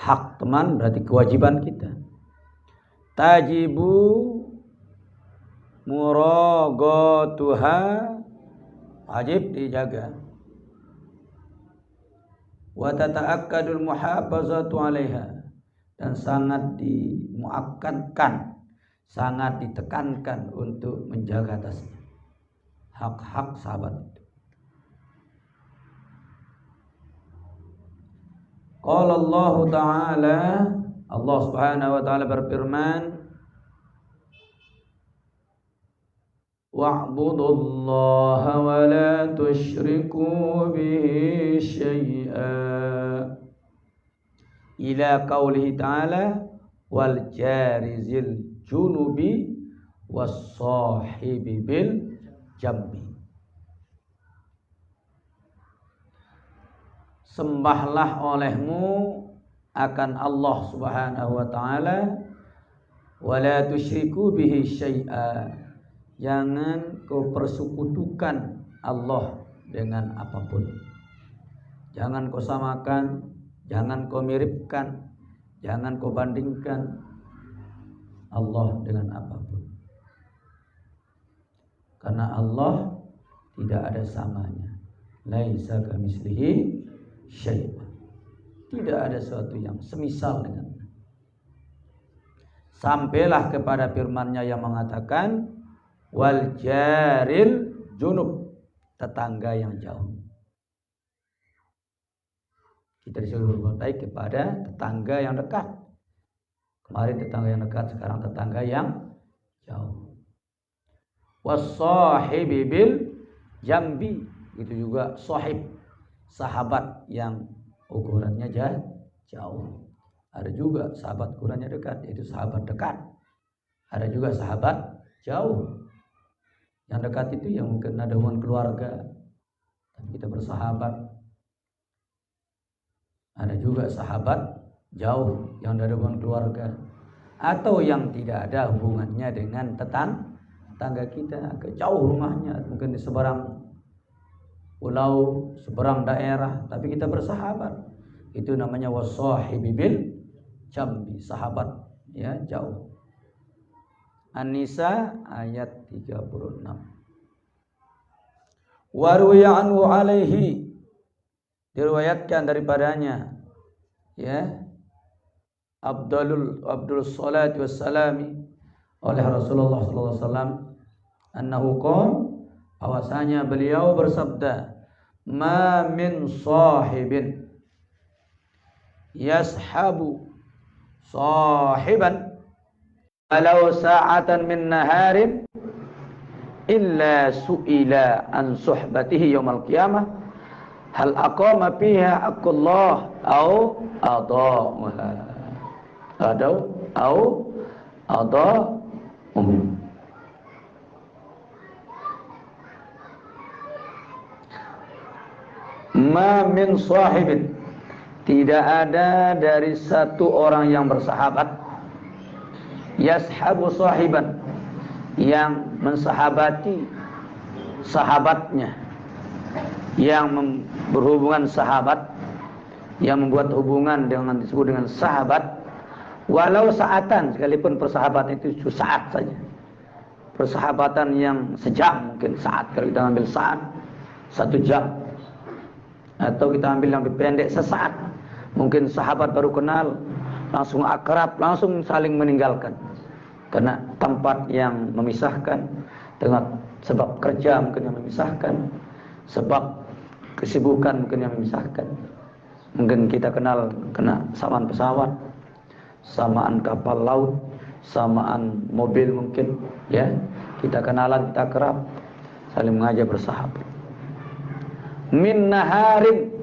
Hak teman berarti kewajiban kita. Tajibu muragatuha, wajib dijaga. Wa tata'akkadul muhafazatu 'alaiha, dan sangat dimuakkadkan, sangat ditekankan untuk menjaga atasnya hak-hak sahabat itu. Qala Allah Ta'ala, Allah Subhanahu wa taala berfirman, wa'budullaha wa la tusyriku bihi syai'a, ila qaulihi ta'ala wal jarizil junubi was sahibi bil jambi. Sembahlah olehmu akan Allah Subhanahu wa taala, wa la tusyriku bihi syai'a, jangan kau persekutukan Allah dengan apapun. Jangan kau samakan, jangan kau miripkan, jangan kau bandingkan Allah dengan apapun. Karena Allah tidak ada samanya. Laisa kamitslihi syai'un. Tidak ada sesuatu yang semisal dengannya. Sampailah kepada firman-Nya yang mengatakan wal jaril junub, tetangga yang jauh. Kita disuruh berbuat baik kepada tetangga yang dekat. Kemarin tetangga yang dekat, sekarang tetangga yang jauh. Was-sahibi bil jambi, itu juga sahib, sahabat yang ukurannya jauh. Ada juga sahabat ukurannya dekat, yaitu sahabat dekat. Ada juga sahabat jauh. Yang dekat itu yang mungkin ada hubungan keluarga, tapi kita bersahabat. Ada juga sahabat jauh yang ada hubungan keluarga, atau yang tidak ada hubungannya dengan tetangga kita, agak jauh rumahnya, mungkin di seberang pulau, seberang daerah, tapi kita bersahabat. Itu namanya wasahibi bil jambi, sahabat ya jauh. An-Nisa ayat 36. Wa ruwiya anhu alaihi, diriwayatkan daripadanya ya Abdul salatu wassalami, oleh Rasulullah sallallahu alaihi wasallam, annahu qala, bahwasanya beliau bersabda, ma min sahibin yashabu sahiban walau sa'atan min naharin illa su'ila an suhbatihi yaumal qiyamah hal aqama fiha haqqullah au adaaha au adaahum. Ma min sahibin, tidak ada dari satu orang yang bersahabat, yashabu sahiban, yang mensahabati sahabatnya, yang berhubungan sahabat, yang membuat hubungan dengan disebut dengan sahabat, walau saatan, sekalipun persahabatan itu saat saja, persahabatan yang sejam, mungkin saat, kalau kita ambil saat 1 jam, atau kita ambil yang lebih pendek sesaat, mungkin sahabat baru kenal langsung akrab, langsung saling meninggalkan karena tempat yang memisahkan, dengan sebab kerja mungkin yang memisahkan, sebab kesibukan mungkin yang memisahkan. Mungkin kita kenal kena samaan pesawat, samaan kapal laut, samaan mobil mungkin ya, kita kenalan, kita akrab, saling mengajak bersahabat. Min naharin,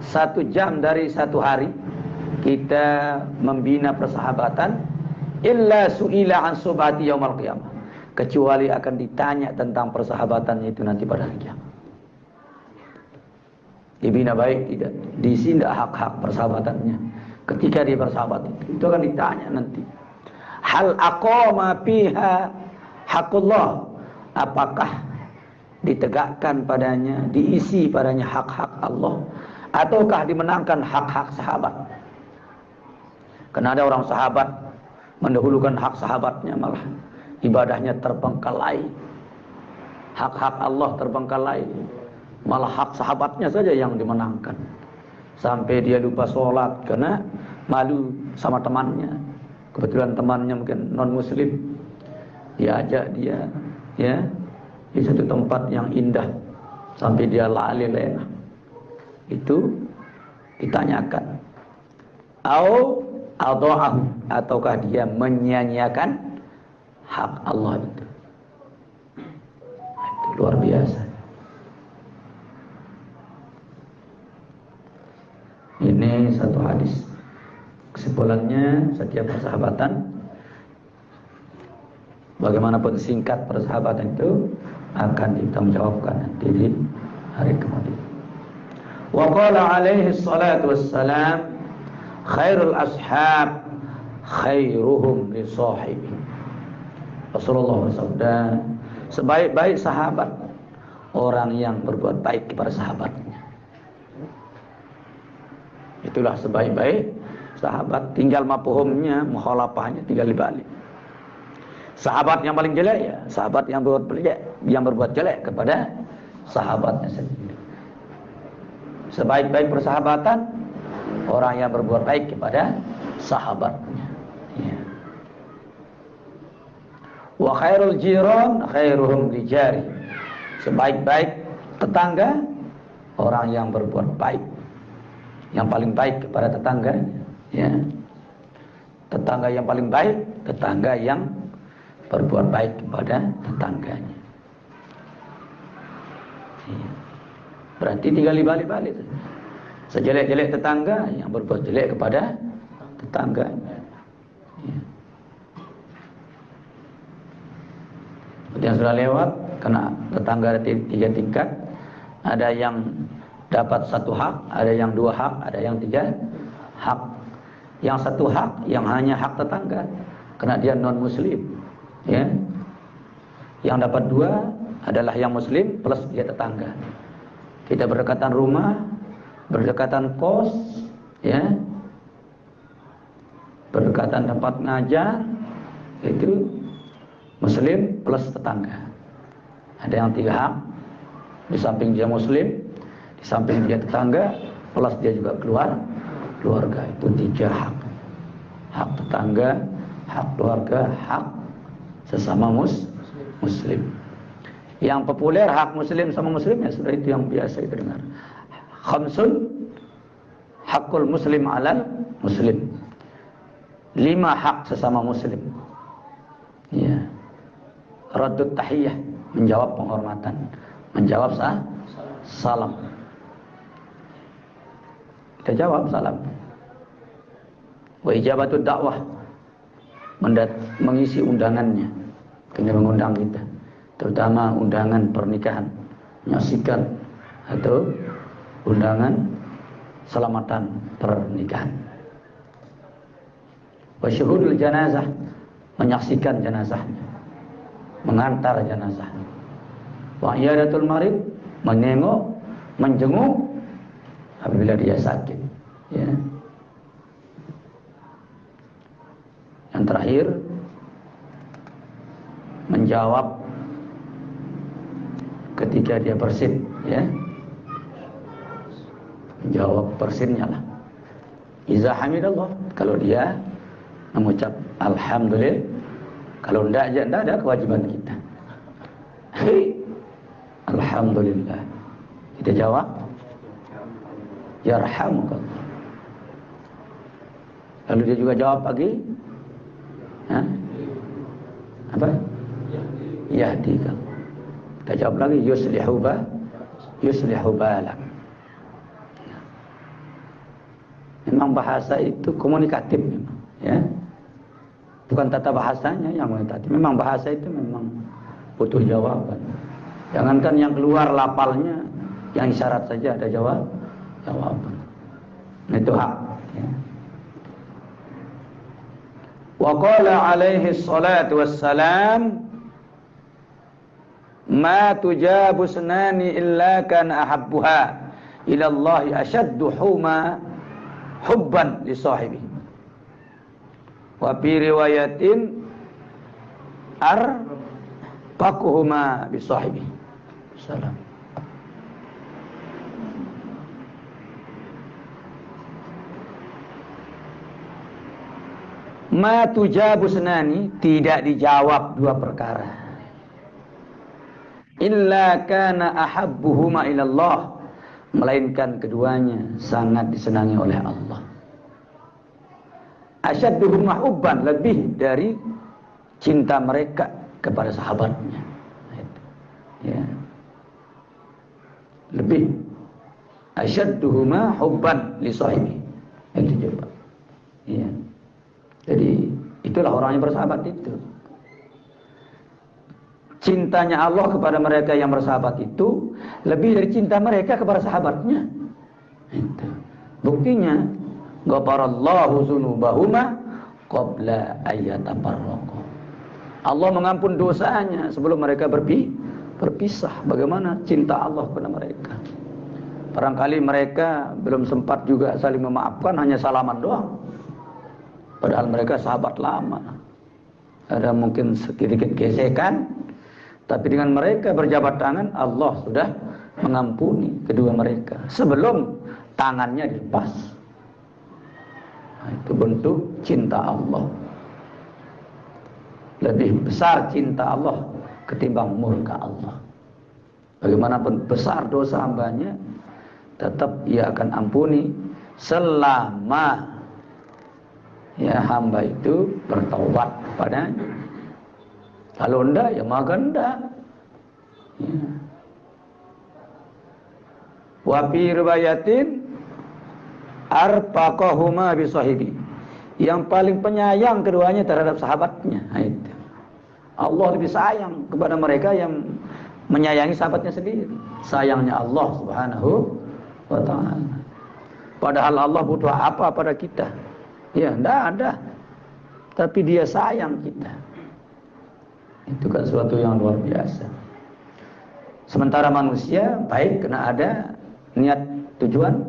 1 jam dari 1 hari kita membina persahabatan, illa su'ila an subati yaumal qiyamah, kecuali akan ditanya tentang persahabatannya itu nanti pada hari kiamat. Dibina baik tidak, diisi tidak hak-hak persahabatannya ketika dia bersahabat itu akan ditanya nanti. Hal aqama fiha haqqullah, apakah ditegakkan padanya, diisi padanya hak-hak Allah, ataukah dimenangkan hak-hak sahabat. Karena ada orang sahabat mendahulukan hak sahabatnya, malah ibadahnya terbengkalai. Hak-hak Allah terbengkalai, malah hak sahabatnya saja yang dimenangkan. Sampai dia lupa sholat karena malu sama temannya. Kebetulan temannya mungkin non muslim, diajak dia ya di satu tempat yang indah sampai dia lalai lena. Itu ditanyakan, ataukah dia menyia-nyiakan hak Allah itu. Itu luar biasa. Ini satu hadis. Kesimpulannya, setiap persahabatan, bagaimanapun singkat persahabatan itu, akan ditanggungjawabkan nanti di hari kemudian. Wa qala alaihi salatu wassalam, khairul ashab khairuhum li sahibi. Rasulullah bersabda, sebaik-baik sahabat orang yang berbuat baik kepada sahabatnya. Itulah sebaik-baik sahabat. Tinggal mafhumnya, mukhalafahnya tinggal dibalik. Sahabat yang paling jelek ya sahabat yang berbuat jelek kepada sahabatnya sendiri. Sebaik-baik persahabatan orang yang berbuat baik kepada sahabatnya. Ya. Wa khairul jiran khairuhum li jari. Sebaik-baik tetangga orang yang berbuat baik, yang paling baik kepada tetangganya. Ya. Tetangga yang paling baik, tetangga yang berbuat baik kepada tetangganya. Ya. Berarti tinggal dibalik-balik. Sejelek-jelek tetangga yang berbuat jelek kepada tetangganya. Ya. Yang sudah lewat, karena tetangga ada 3 tingkat, ada yang dapat 1 hak, ada yang 2 hak, ada yang 3 hak. Yang 1 hak, yang hanya hak tetangga, karena dia non muslim. Ya. Yang dapat 2 adalah yang muslim plus dia tetangga. Kita berdekatan rumah, berdekatan kos, ya, berdekatan tempat ngajar, itu muslim plus tetangga. Ada yang 3 hak, di samping dia muslim, di samping dia tetangga, plus dia juga keluarga. Itu 3 hak. Hak tetangga, hak keluarga, hak sesama muslim. Yang populer hak muslim sama muslim, ya sudah, itu yang biasa itu dengar. Khamsun hakul muslim alal muslim. 5 hak sesama muslim. Ya. Raddut tahiyah, menjawab penghormatan, menjawab salam. Kita jawab salam. Wa ijabatud dakwah, mengisi undangannya. Kena mengundang kita, terutama undangan pernikahan, menyaksikan atau undangan selamatan pernikahan. Wa syuhudul janazah, menyaksikan jenazahnya, mengantar jenazahnya. Wa iyadatul marid, menengok, menjenguk apabila dia sakit. Ya. Yang terakhir, menjawab ketika dia bersin, ya. Menjawab bersinnya lah. Iza hamidallah, kalau dia mengucap alhamdulillah. Kalau tidak ada kewajiban kita. Hei, alhamdulillah. Kita jawab yarhamukallah. Lalu dia juga jawab lagi, apa? Yahdika. Kita jawab lagi yuslihu balak. Memang bahasa itu komunikatif memang, ya. Bukan tata bahasanya yang komunikatif. Memang bahasa itu memang butuh jawaban. Jangankan yang keluar lapalnya, yang isyarat saja ada jawaban. Itu hak, ya. Wa qala alaihi salatu wassalam, ma tujabu sunani illa kan ahabbuha ila Allah ashaddu huma hubban li sahibi. Wa fi riwayatin arfaquhuma bi sahibi. Salam. Ma tujabu senani, tidak dijawab dua perkara. Illa kana ahabbuhuma ilallah, melainkan keduanya sangat disenangi oleh Allah. Asyadduhuma hubban, lebih dari cinta mereka kepada sahabatnya. Ya. Lebih. Asyadduhuma hubban li sahibi. Itu coba. Ya. Jadi itulah orang yang bersahabat itu. Cintanya Allah kepada mereka yang bersahabat itu lebih dari cinta mereka kepada sahabatnya. Itu. Buktinya, ghafarallahu dzunubahuma qabla ayyatafarraqu. Allah mengampun dosanya sebelum mereka berpisah. Bagaimana cinta Allah kepada mereka? Barangkali mereka belum sempat juga saling memaafkan, hanya salaman doang. Padahal mereka sahabat lama. Ada mungkin sedikit gesekan, tapi dengan mereka berjabat tangan, Allah sudah mengampuni kedua mereka sebelum tangannya dilepas. Nah, itu bentuk cinta Allah. Lebih besar cinta Allah ketimbang murka Allah. Bagaimanapun besar dosa hambanya, tetap Ia akan ampuni selama ya hamba itu bertaubat kepadanya. Kalau enggak, ya maka enggak. Ya. Wa fi riwayatin arfaqahuma bi sahibi. Yang paling penyayang keduanya terhadap sahabatnya. Nah, itu. Allah lebih sayang kepada mereka yang menyayangi sahabatnya sendiri. Sayangnya Allah Subhanahu wa ta'ala. Padahal Allah butuh apa pada kita? Ya, enggak ada. Tapi Dia sayang kita. Itu kan sesuatu yang luar biasa. Sementara manusia baik kena ada niat tujuan.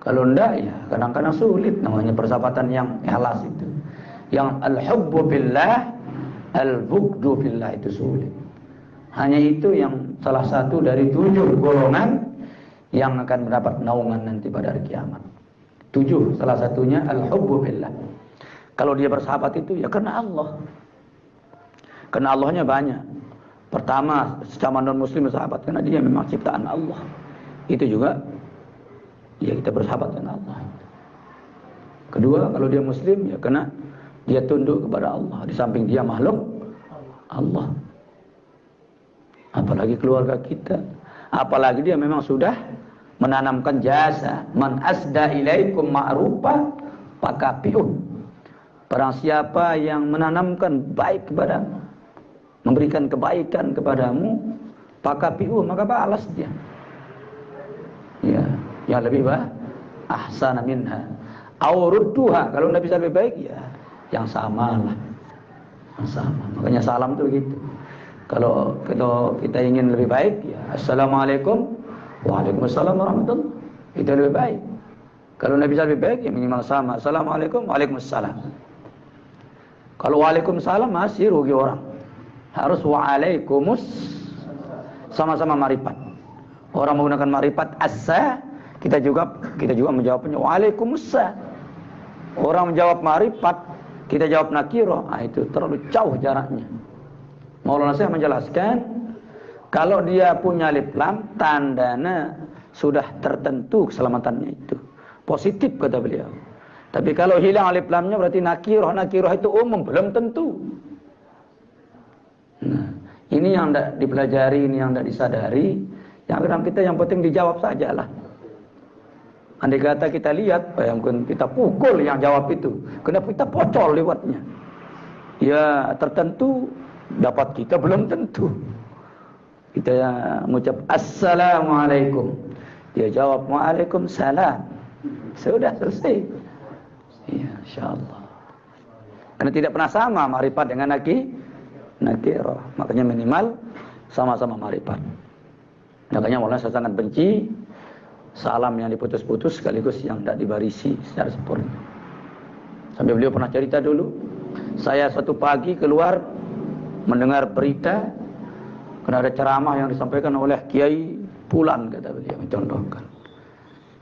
Kalau enggak, ya kadang-kadang sulit. Namanya persahabatan yang ikhlas itu. Yang al-hubbu billah, al-bughdu billah, itu sulit. Hanya itu yang salah satu dari 7 golongan yang akan mendapat naungan nanti pada hari kiamat. 7, salah satunya al-hubbu billah. Kalau dia bersahabat itu ya karena Allah. Karena Allahnya banyak. Pertama, sesama non-muslim bersahabat karena dia memang ciptaan Allah. Itu juga ya kita bersahabat dengan Allah. Kedua, kalau dia muslim ya karena dia tunduk kepada Allah. Di samping dia makhluk Allah. Apalagi keluarga kita. Apalagi dia memang sudah menanamkan jasa. Man asda ilaikum ma'rufa fakafi'uh. Barang siapa yang menanamkan baik kepadamu, memberikan kebaikan kepadamu, fakafi'uh, maka balas dia. Ya, yang lebih baik ahsana minha aw rudduha. Kalau enggak bisa lebih baik ya yang samalah. Yang sama. Makanya salam itu gitu. Kalau kita ingin lebih baik ya assalamualaikum, waalaikumsalam warahmatullahi. Itu lebih baik. Kalau enggak bisa lebih baik ya minimal sama. Assalamualaikum, waalaikumsalam. Kalau waalaikumsalam masih rugi orang. Harus waalaikumsalam, sama-sama marifat. Orang menggunakan marifat assa, kita juga menjawabnya waalaikumsalam. Orang menjawab marifat, kita jawab nakirah, itu terlalu jauh jaraknya. Maulana Syekh menjelaskan, kalau dia punya alif lam, tandanya sudah tertentu keselamatannya itu. Positif kata beliau. Tapi kalau hilang alif lamnya berarti nakirah itu umum, belum tentu. Nah, ini yang tidak dipelajari, ini yang tidak disadari. Yang kadang kita yang penting dijawab sajalah. Andai kata kita lihat, mungkin kita pukul yang jawab itu. Kenapa kita pocol lewatnya? Ya tertentu dapat kita belum tentu. Kita mengucap assalamualaikum, dia jawab waalaikumsalam. Sudah selesai. Ya, insyaallah. Karena tidak pernah sama marifat dengan nakirah. Makanya minimal sama-sama marifat. Makanya Maulana saya sangat benci salam yang diputus-putus sekaligus yang tidak dibarisi secara sempurna. Sampai beliau pernah cerita dulu, saya suatu pagi keluar mendengar berita karena ada ceramah yang disampaikan oleh Kiai Pulan, kata beliau, mencontohkan.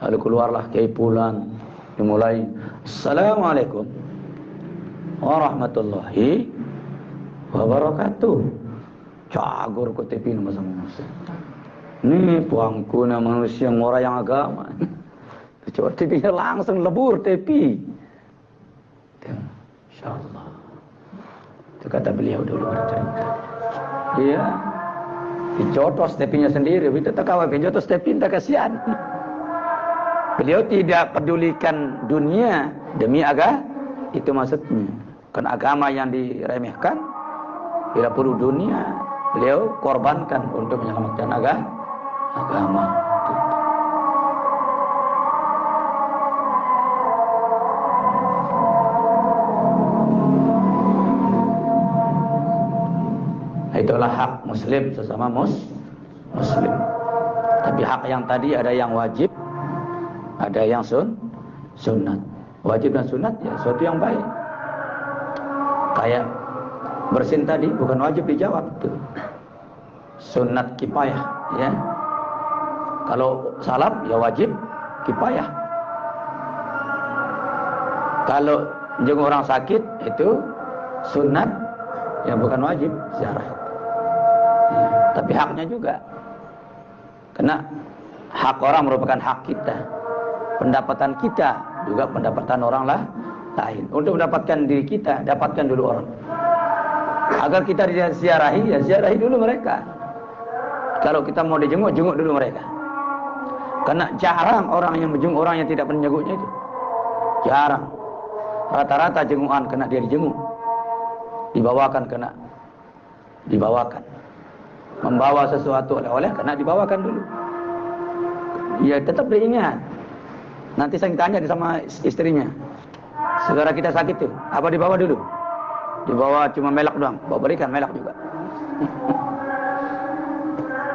Lalu keluarlah Kiai Pulan, dimulai Assalamualaikum warahmatullahi wabarakatuh. Cagur ko tepi nama sama manusia. Ini puangku na manusia orang yang agama. Coba tepinya langsung lebur tepi. Insyaallah. Itu kata beliau dulu bercerita. Iya. Dicotos tepinya sendiri, itu tak kawan dicotos tepi tak kasihan. Beliau tidak pedulikan dunia demi agama, itu maksudnya. Kan agama yang diremehkan, tidak perlu dunia, beliau korbankan untuk menyelamatkan agama. Itulah hak muslim sesama muslim. Tapi hak yang tadi ada yang wajib, ada yang sunnat. Wajib dan sunnat ya suatu yang baik. Kayak bersin tadi bukan wajib dijawab tuh. Sunnat kifayah ya. Kalau salam ya wajib kifayah. Kalau jenguk orang sakit itu sunnat ya bukan wajib ziarah. Tapi haknya juga. Karena hak orang merupakan hak kita. Pendapatan kita juga pendapatan orang lain. Untuk mendapatkan diri kita, dapatkan dulu orang. Agar kita diziarahi, ya ziarahi dulu mereka. Kalau kita mau dijenguk, jenguk dulu mereka. Karena jarang orang yang menjenguk orang yang tidak pernah menjenguknya itu. Jarang. Rata-rata jengukan kena dia dijenguk. Dibawakan kena dibawakan. Membawa sesuatu oleh-oleh kena dibawakan dulu. Ya tetap diingat. Nanti saya tanya sama istrinya. Saudara kita sakit tuh, apa dibawa dulu? Dibawa cuma melak doang, bawa berikan melak juga.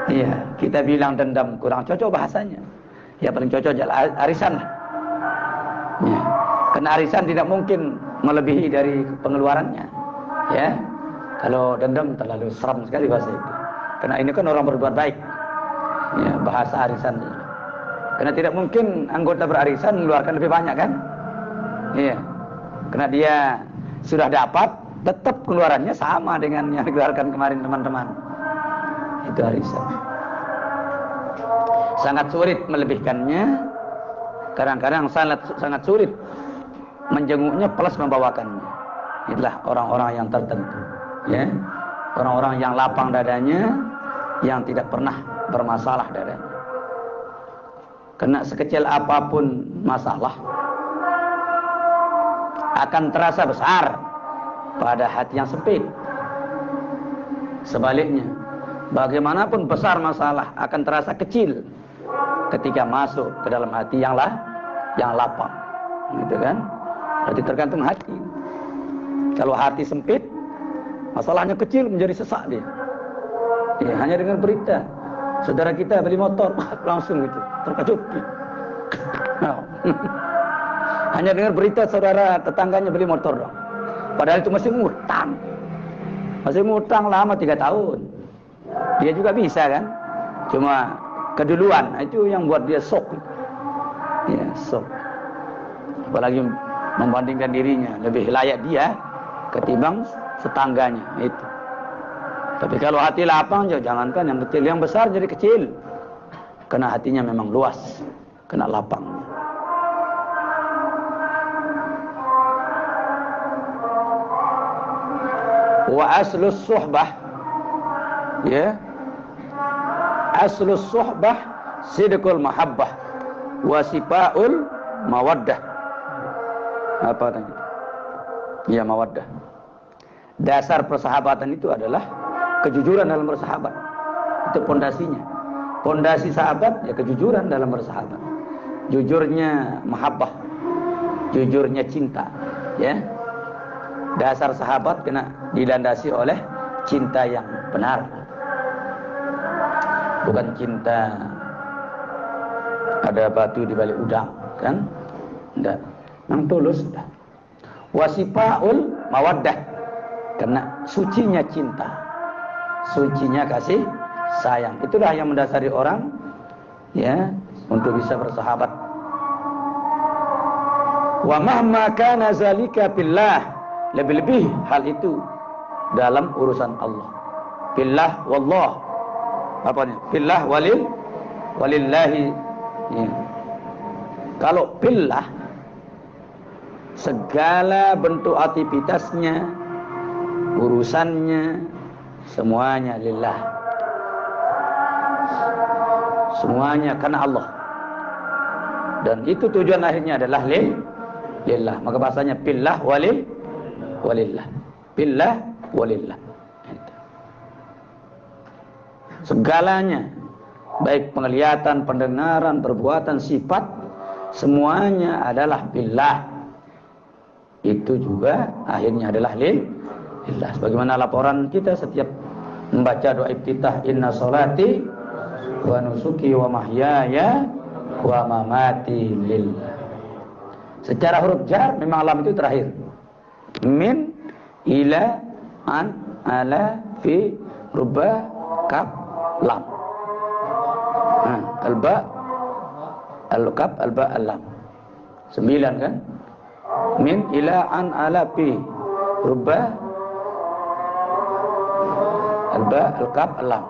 Iya, kita bilang dendam kurang cocok bahasanya. Ya paling cocok jalan arisan lah. Ya. Karena arisan tidak mungkin melebihi dari pengeluarannya. Ya. Kalau dendam terlalu seram sekali bahasa itu. Karena ini kan orang berbuat baik. Ya, bahasa arisan. Karena tidak mungkin anggota berarisan mengeluarkan lebih banyak kan? Iya. Karena dia sudah dapat, tetap keluarannya sama dengan yang dikeluarkan kemarin teman-teman. Itu arisan. Sangat sulit melebihkannya. Kadang-kadang sangat sulit menjenguknya plus membawakannya. Itulah orang-orang yang tertentu. Ya. Orang-orang yang lapang dadanya, yang tidak pernah bermasalah dadanya. Karena sekecil apapun masalah akan terasa besar pada hati yang sempit. Sebaliknya, bagaimanapun besar masalah akan terasa kecil ketika masuk ke dalam hati yang lapang. Gitu kan? Berarti tergantung hati. Kalau hati sempit, masalahnya kecil menjadi sesak dia. Ya, hanya dengan berita saudara kita beli motor langsung gitu terkejut. Nah. Hanya dengar berita saudara tetangganya beli motor dong. Padahal itu masih ngutang. Masih ngutang lama 3 tahun. Dia juga bisa kan? Cuma keduluan, itu yang buat dia shock. Ya, shock. Apalagi membandingkan dirinya, lebih layak dia ketimbang tetangganya itu. Tapi kalau hati lapang, jangankan yang kecil, yang besar jadi kecil. Karena hatinya memang luas, kena lapang. Wa aslus suhbah, ya, aslus suhbah sidqul mahabbah wa sifaul mawaddah. Apa tadi? Ya, mawaddah. Dasar persahabatan itu adalah kejujuran dalam bersahabat. Itu pondasinya. Pondasi sahabat ya kejujuran dalam bersahabat. Jujurnya mahabbah, jujurnya cinta, ya. Dasar sahabat kena dilandasi oleh cinta yang benar. Bukan cinta ada batu di balik udang, kan? Enggak. Yang tulus. Wasifaul mawaddah, karena sucinya cinta, sucinya kasih sayang. Itulah yang mendasari orang ya untuk bisa bersahabat. Wa mahma kana zalika billah, lebih-lebih hal itu dalam urusan Allah. Billah wallah, apa nih? Billah walillahi. Ya. Kalau billah, segala bentuk aktivitasnya, urusannya, semuanya lillah. Semuanya karena Allah. Dan itu tujuan akhirnya adalah lillah. Maka bahasanya billah walillah. Billah walillah. Segalanya, baik penglihatan, pendengaran, perbuatan, sifat, semuanya adalah billah. Itu juga akhirnya adalah lillah. Sebagaimana laporan kita setiap membaca doa iftitah, inna sholati wa nusuki wa mahyaya wa mamati lillah. Secara huruf jar memang lam itu terakhir. Min, ila, an, ala, fi, ruba, kaf, lam. Al-ba, al-kaf, al-ba, al-lam. 9 kan? Min, ila, an, ala, fi, ruba, al-ba, al-kaf, al-lam.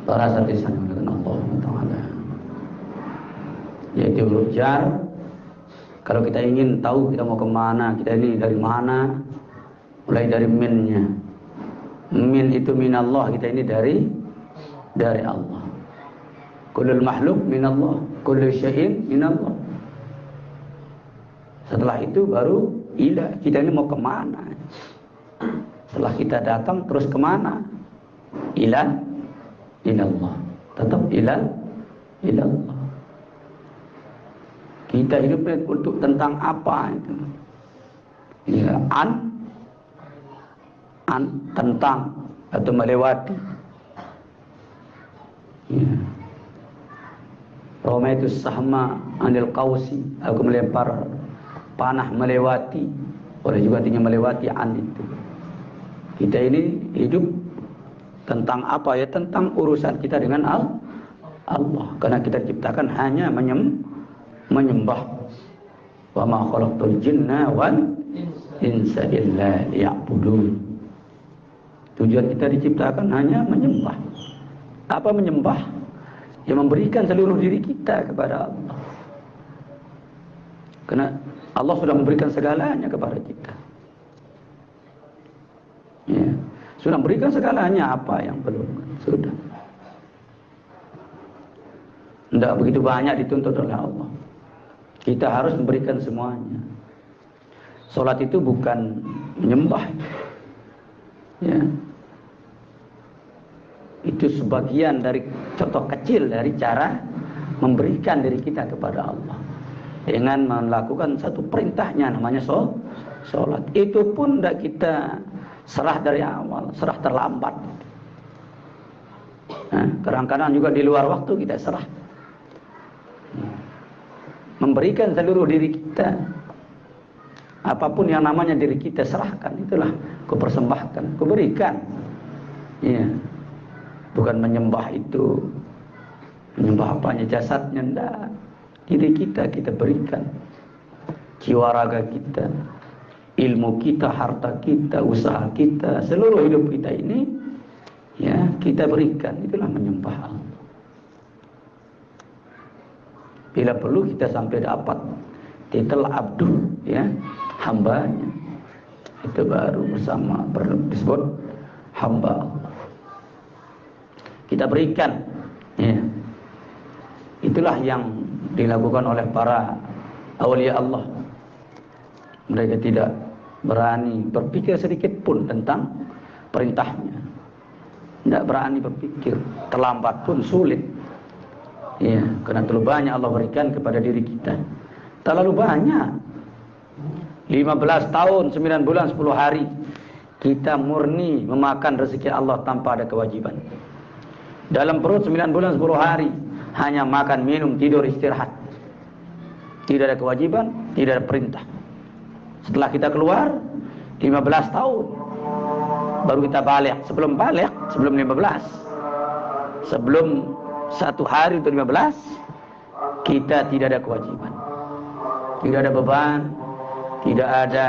Para sadis yang mengatakan Allah Ta'ala, yaitu huruf jar. Kalau kita ingin tahu kita mau kemana, kita ini dari mana, mulai dari minnya. Min itu minallah, kita ini dari Allah. Kullul makhluk minallah, kullu syai'in minallah. Setelah itu baru ila, kita ini mau kemana. Setelah kita datang terus kemana? Ilallah. tetap ilallah. Kita hidupnya untuk tentang apa itu? Ya, tentang atau melewati. Ya. Ramaitu sahma anil qausi, aku melempar panah melewati. Boleh juga artinya melewati an itu. Kita ini hidup tentang apa ya? Tentang urusan kita dengan Allah. Karena kita diciptakan hanya menyembah. Wa ma khalaqtul jinna wal insa illa liya'budun. Tujuan kita diciptakan hanya menyembah. Apa menyembah? Ya memberikan seluruh diri kita kepada Allah. Karena Allah sudah memberikan segalanya kepada kita. Ya, sudah memberikan segalanya, apa yang belum? Sudah. Tidak begitu banyak dituntut oleh Allah. Kita harus memberikan semuanya. Salat itu bukan menyembah. Ya. Itu sebagian dari contoh kecil dari cara memberikan diri kita kepada Allah. Dengan melakukan satu perintahnya namanya salat. Itu pun tidak kita serah dari awal, serah terlambat. Nah, kadang-kadang juga di luar waktu kita serah. Memberikan seluruh diri kita. Apapun yang namanya diri kita serahkan, itulah kupersembahkan, kuberikan. Iya. Bukan menyembah itu. Menyembah apanya, jasadnya, enggak. Diri kita berikan. Jiwa raga kita, ilmu kita, harta kita, usaha kita, seluruh hidup kita ini ya kita berikan. Itulah menyembah Allah. Bila perlu kita sampai dapat titel abdu, ya, hambanya. Itu baru bersama disebut hamba Allah. Kita berikan, ya. Itulah yang dilakukan oleh para awliya Allah. Mereka tidak berani berpikir sedikit pun tentang perintahnya. Tidak berani berpikir. Terlambat pun sulit. Ya, karena terlalu banyak Allah berikan kepada diri kita. Terlalu banyak. 15 tahun, 9 bulan, 10 hari kita murni memakan rezeki Allah tanpa ada kewajiban. Dalam perut 9 bulan, 10 hari hanya makan, minum, tidur, istirahat. Tidak ada kewajiban, tidak ada perintah. Setelah kita keluar 15 tahun baru kita balik. Sebelum balik, sebelum 15, sebelum 1 hari untuk 15, kita tidak ada kewajiban, tidak ada beban, tidak ada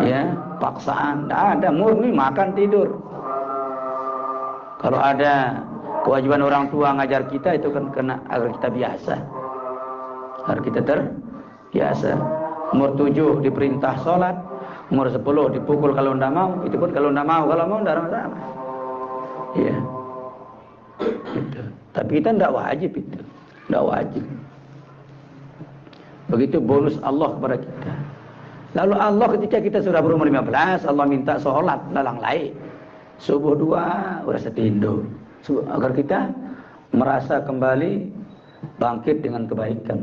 ya paksaan, tidak ada, murni makan tidur. Kalau ada kewajiban orang tua ngajar kita, itu kan kena agar kita biasa, agar kita terbiasa. Umur 7 diperintah sholat, umur 10 dipukul kalau tidak mau. Itu pun kalau tidak mau, kalau mau tidak masalah. Iya. Gitu. Tapi kita tidak wajib itu, tidak wajib. Begitu bonus Allah kepada kita. Lalu Allah ketika kita sudah berumur 15, Allah minta sholat dalang lain. Subuh 2 udah setindo. Agar kita merasa kembali bangkit dengan kebaikan.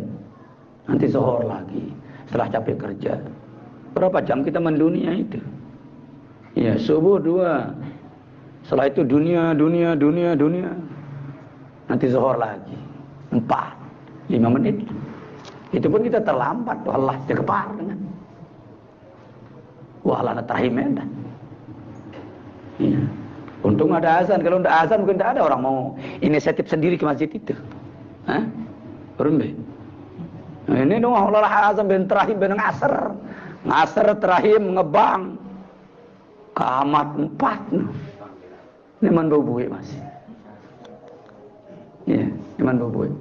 Nanti zuhur lagi setelah capek kerja. Berapa jam kita mendunia itu? Ya, subuh 2. Setelah itu dunia. Nanti zuhur lagi 4, 5 menit. Itu pun kita terlambat. Allah terkepar dengan wahala terhimedan. Ya. Untung ada azan. Kalau tidak azan mungkin tidak ada orang mau inisiatif sendiri ke masjid itu. Hah? Berumbe. Nah, ini dong Allah azan ben terahim ben ngasar. Ngasar terahim ngebang. Kamat 4. Ini man bubui masih. Ya, iman bubui.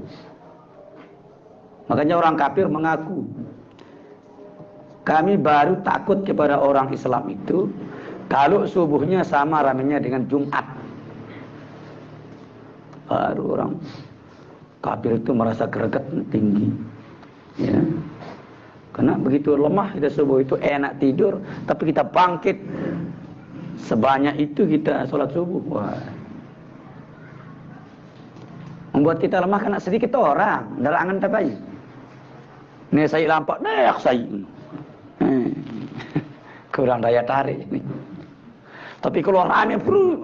Makanya orang kafir mengaku, kami baru takut kepada orang Islam itu kalau subuhnya sama ramenya dengan Jumat. Baru orang kafir itu merasa greget tinggi. Ya. Karena begitu lemah kita subuh itu enak tidur, tapi kita bangkit sebanyak itu kita sholat subuh. Wah. Membuat kita lemah karena sedikit orang. Darangan tapai. Nih saya lampak, nek saya. Kurang daya tarik ini. Tapi kalau rame bro,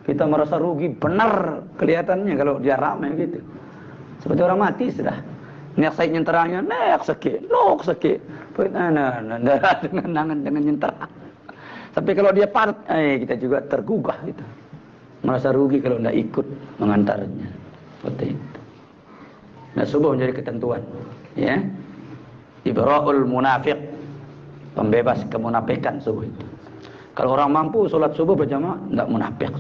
kita merasa rugi benar kelihatannya kalau dia rame gitu. Seperti orang mati sudah. Nek saya nyenteranya, nek sakit, nok sakit. Dengan nyentera. Tapi kalau dia padat, kita juga tergugah gitu. Merasa rugi kalau tidak ikut mengantarnya. Seperti itu. Nah, subuh menjadi ketentuan. Ya, ibra'ul munafiq, pembebas kemunafikan subuh itu. Kalau orang mampu sholat subuh berjamaah, tidak munafik.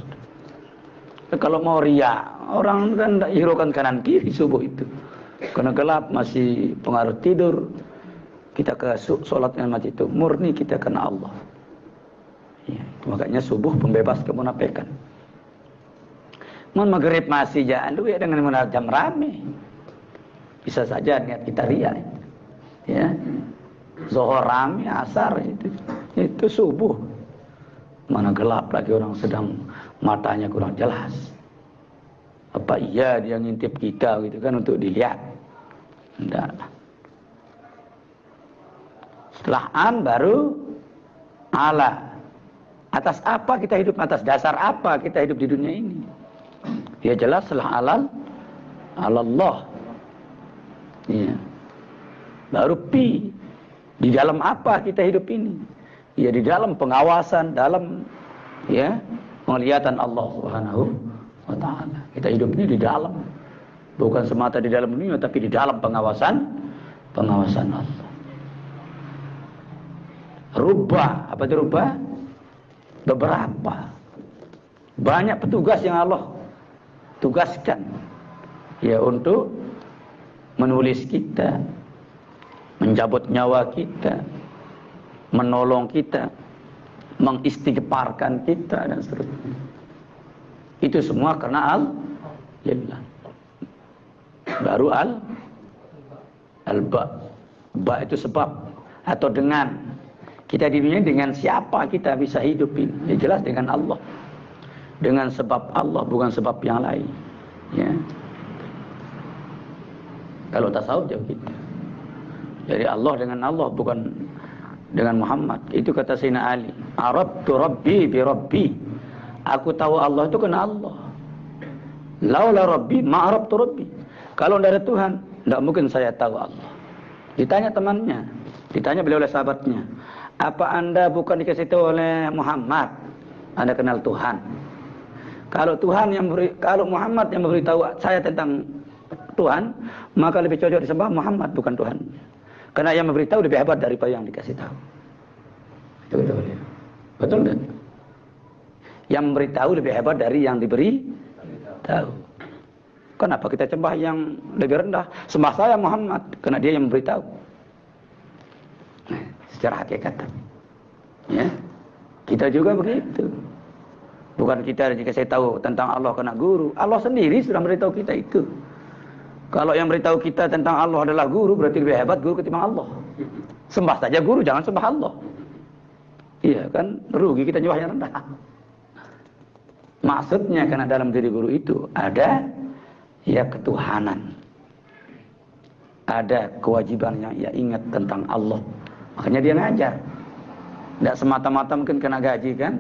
Kalau mau riya, orang kan tidak hiraukan kanan kiri subuh itu. Karena gelap, masih pengaruh tidur. Kita ke sholat yang macam itu, murni kita kena Allah. Ya, makanya subuh pembebas kemunafikan. Mun maghrib masih jangan dulu ya dengan jam rame. Bisa saja niat kita riya. Ya. Zuhur rame, asar itu subuh. Mana gelap lagi orang sedang matanya kurang jelas. Apa iya dia ngintip kita gitu kan untuk dilihat? Enggak. Setelah an baru ala. Atas apa kita hidup? Atas dasar apa kita hidup di dunia ini? Ya jelas setelah Allah. Iya. Baru pi. Di dalam apa kita hidup ini? Ya di dalam pengawasan, dalam ya penglihatan Allah Subhanahu wa taala. Kita hidup ini di dalam, bukan semata di dalam dunia, tapi di dalam pengawasan Allah. Rubah, apa itu rubah? Beberapa. Banyak petugas yang Allah tugaskan ya untuk menulis kita, menjabut nyawa kita, menolong kita, mengistighfarkan kita dan seterusnya. Itu semua karena al-lillah. Baru al-ba. Ba itu sebab atau dengan. Kita di dunia dengan siapa kita bisa hidup ini? Ya jelas dengan Allah. Dengan sebab Allah, bukan sebab yang lain. Ya. Kalau tasawuf jauh gitu. Jadi Allah dengan Allah, bukan dengan Muhammad. Itu kata Sayyidina Ali. Arabtu Rabbi bi Rabbi. Aku tahu Allah itu karena Allah. Laula Rabbi ma arabtu Rabbi. Kalau tidak ada Tuhan, tidak mungkin saya tahu Allah. Ditanya temannya, ditanya beliau oleh sahabatnya, apa anda bukan dikasih tahu oleh Muhammad? Anda kenal Tuhan. Kalau kalau Muhammad yang memberitahu saya tentang Tuhan, maka lebih cocok disembah Muhammad, bukan Tuhan. Karena yang memberitahu lebih hebat daripada yang dikasih tahu. Itu betul. Betul kan? Yang memberitahu lebih hebat dari yang diberi tahu. Kenapa kita sembah yang lebih rendah? Sembah saya Muhammad, karena dia yang memberitahu. Nah, secara hakikat. Ya. Kita juga begitu. Bukan kita dikasih tahu tentang Allah karena guru. Allah sendiri sudah memberitahu kita itu. Kalau yang beritahu kita tentang Allah adalah guru, berarti lebih hebat guru ketimbang Allah. Sembah saja guru, jangan sembah Allah. Iya kan, rugi kita nyembah yang rendah. Maksudnya karena dalam diri guru itu ada ya ketuhanan. Ada kewajiban yang ia ingat tentang Allah. Makanya dia ngajar. Tidak semata-mata mungkin kena gaji kan.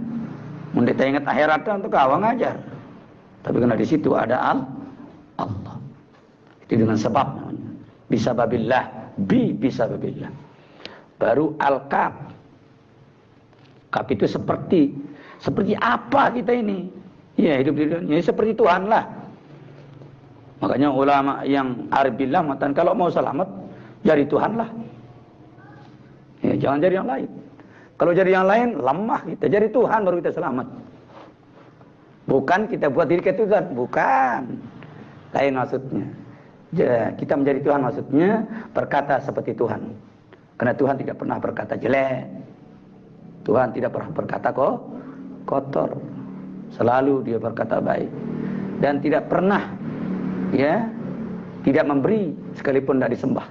Mendeta ingat akhiratnya untuk awang ngajar. Tapi karena di situ ada Allah. Itu dengan sebab namanya. Bisababillah. Bisababillah. Baru al-kaf. Kaf itu seperti apa kita ini? Ya hidup di dunia seperti Tuhan lah. Makanya ulama yang arifillah mengatakan kalau mau selamat jadi Tuhan lah. Ya, jangan jadi yang lain. Kalau jadi yang lain lemah kita. Jadi Tuhan baru kita selamat. Bukan kita buat diri kita Tuhan, bukan. Lain maksudnya. Ya, kita menjadi Tuhan maksudnya berkata seperti Tuhan. Karena Tuhan tidak pernah berkata jelek. Tuhan tidak pernah berkata kotor. Selalu dia berkata baik. Dan tidak pernah ya tidak memberi sekalipun tidak disembah.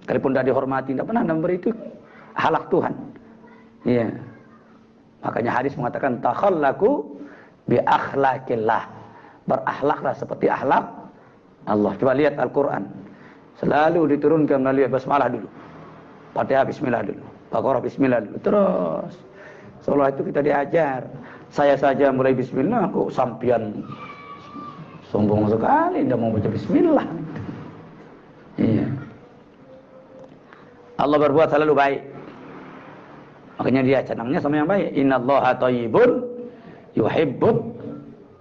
Sekalipun tidak dihormati, tidak pernah memberi itu halak Tuhan. Ya. Makanya hadis mengatakan takhallaqu bi akhlaqillah. berakhlaklah seperti akhlak Allah. Coba lihat Al-Quran, selalu diturunkan melalui basmalah dulu, Fatihah bismillah dulu, Baqarah bismillah dulu, terus seolah itu kita diajar. Saya saja mulai bismillah kok sampian sombong sekali, tidak mau baca bismillah. Iya. Allah berbuat selalu baik, makanya dia senangnya sama yang baik. Innallaha thayyibun yuhibbut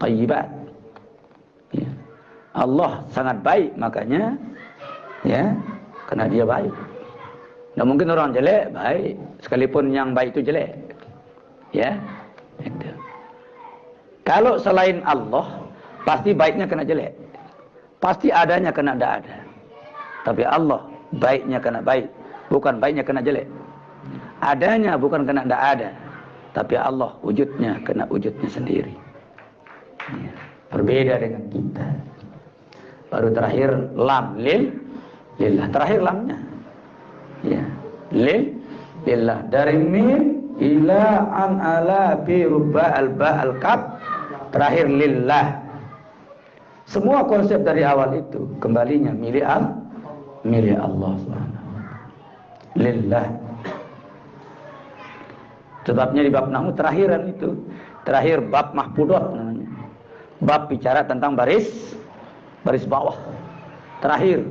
thayyibat. Ya. Allah sangat baik, makanya ya, karena dia baik. Tidak mungkin orang jelek baik, sekalipun yang baik itu jelek. Ya. Itu. Kalau selain Allah, pasti baiknya kena jelek. Pasti adanya kena tidak ada. Tapi Allah baiknya kena baik, bukan baiknya kena jelek. Adanya bukan kena tidak ada, tapi Allah wujudnya kena wujudnya sendiri. Ya. Berbeda dengan kita. Baru terakhir lam lillah. Terakhir lamnya. Ya. Lillah. Dari min ila an ala bi rubba al ba al kaf. Terakhir lillah. Semua konsep dari awal itu kembalinya milik Allah Subhanahu. Lillah. Sebabnya di bab nahwu terakhiran itu, terakhir bab mahfudot namanya. Bab bicara tentang baris bawah. Terakhir.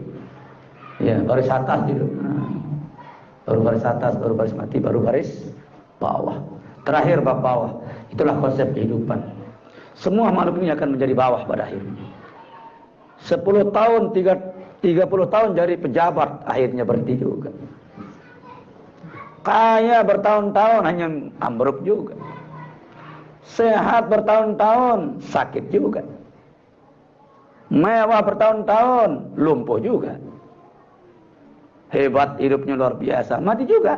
Ya, baris atas gitu. Baru baris atas, baru baris mati, baru baris bawah. Terakhir bab bawah. Itulah konsep kehidupan. Semua makhluk ini akan menjadi bawah pada akhirnya. 10 tahun, 30 tahun jadi pejabat, akhirnya berhenti juga. Kaya bertahun-tahun hanya ambruk juga. Sehat bertahun-tahun, sakit juga. Mewah bertahun-tahun, lumpuh juga. Hebat hidupnya luar biasa, mati juga.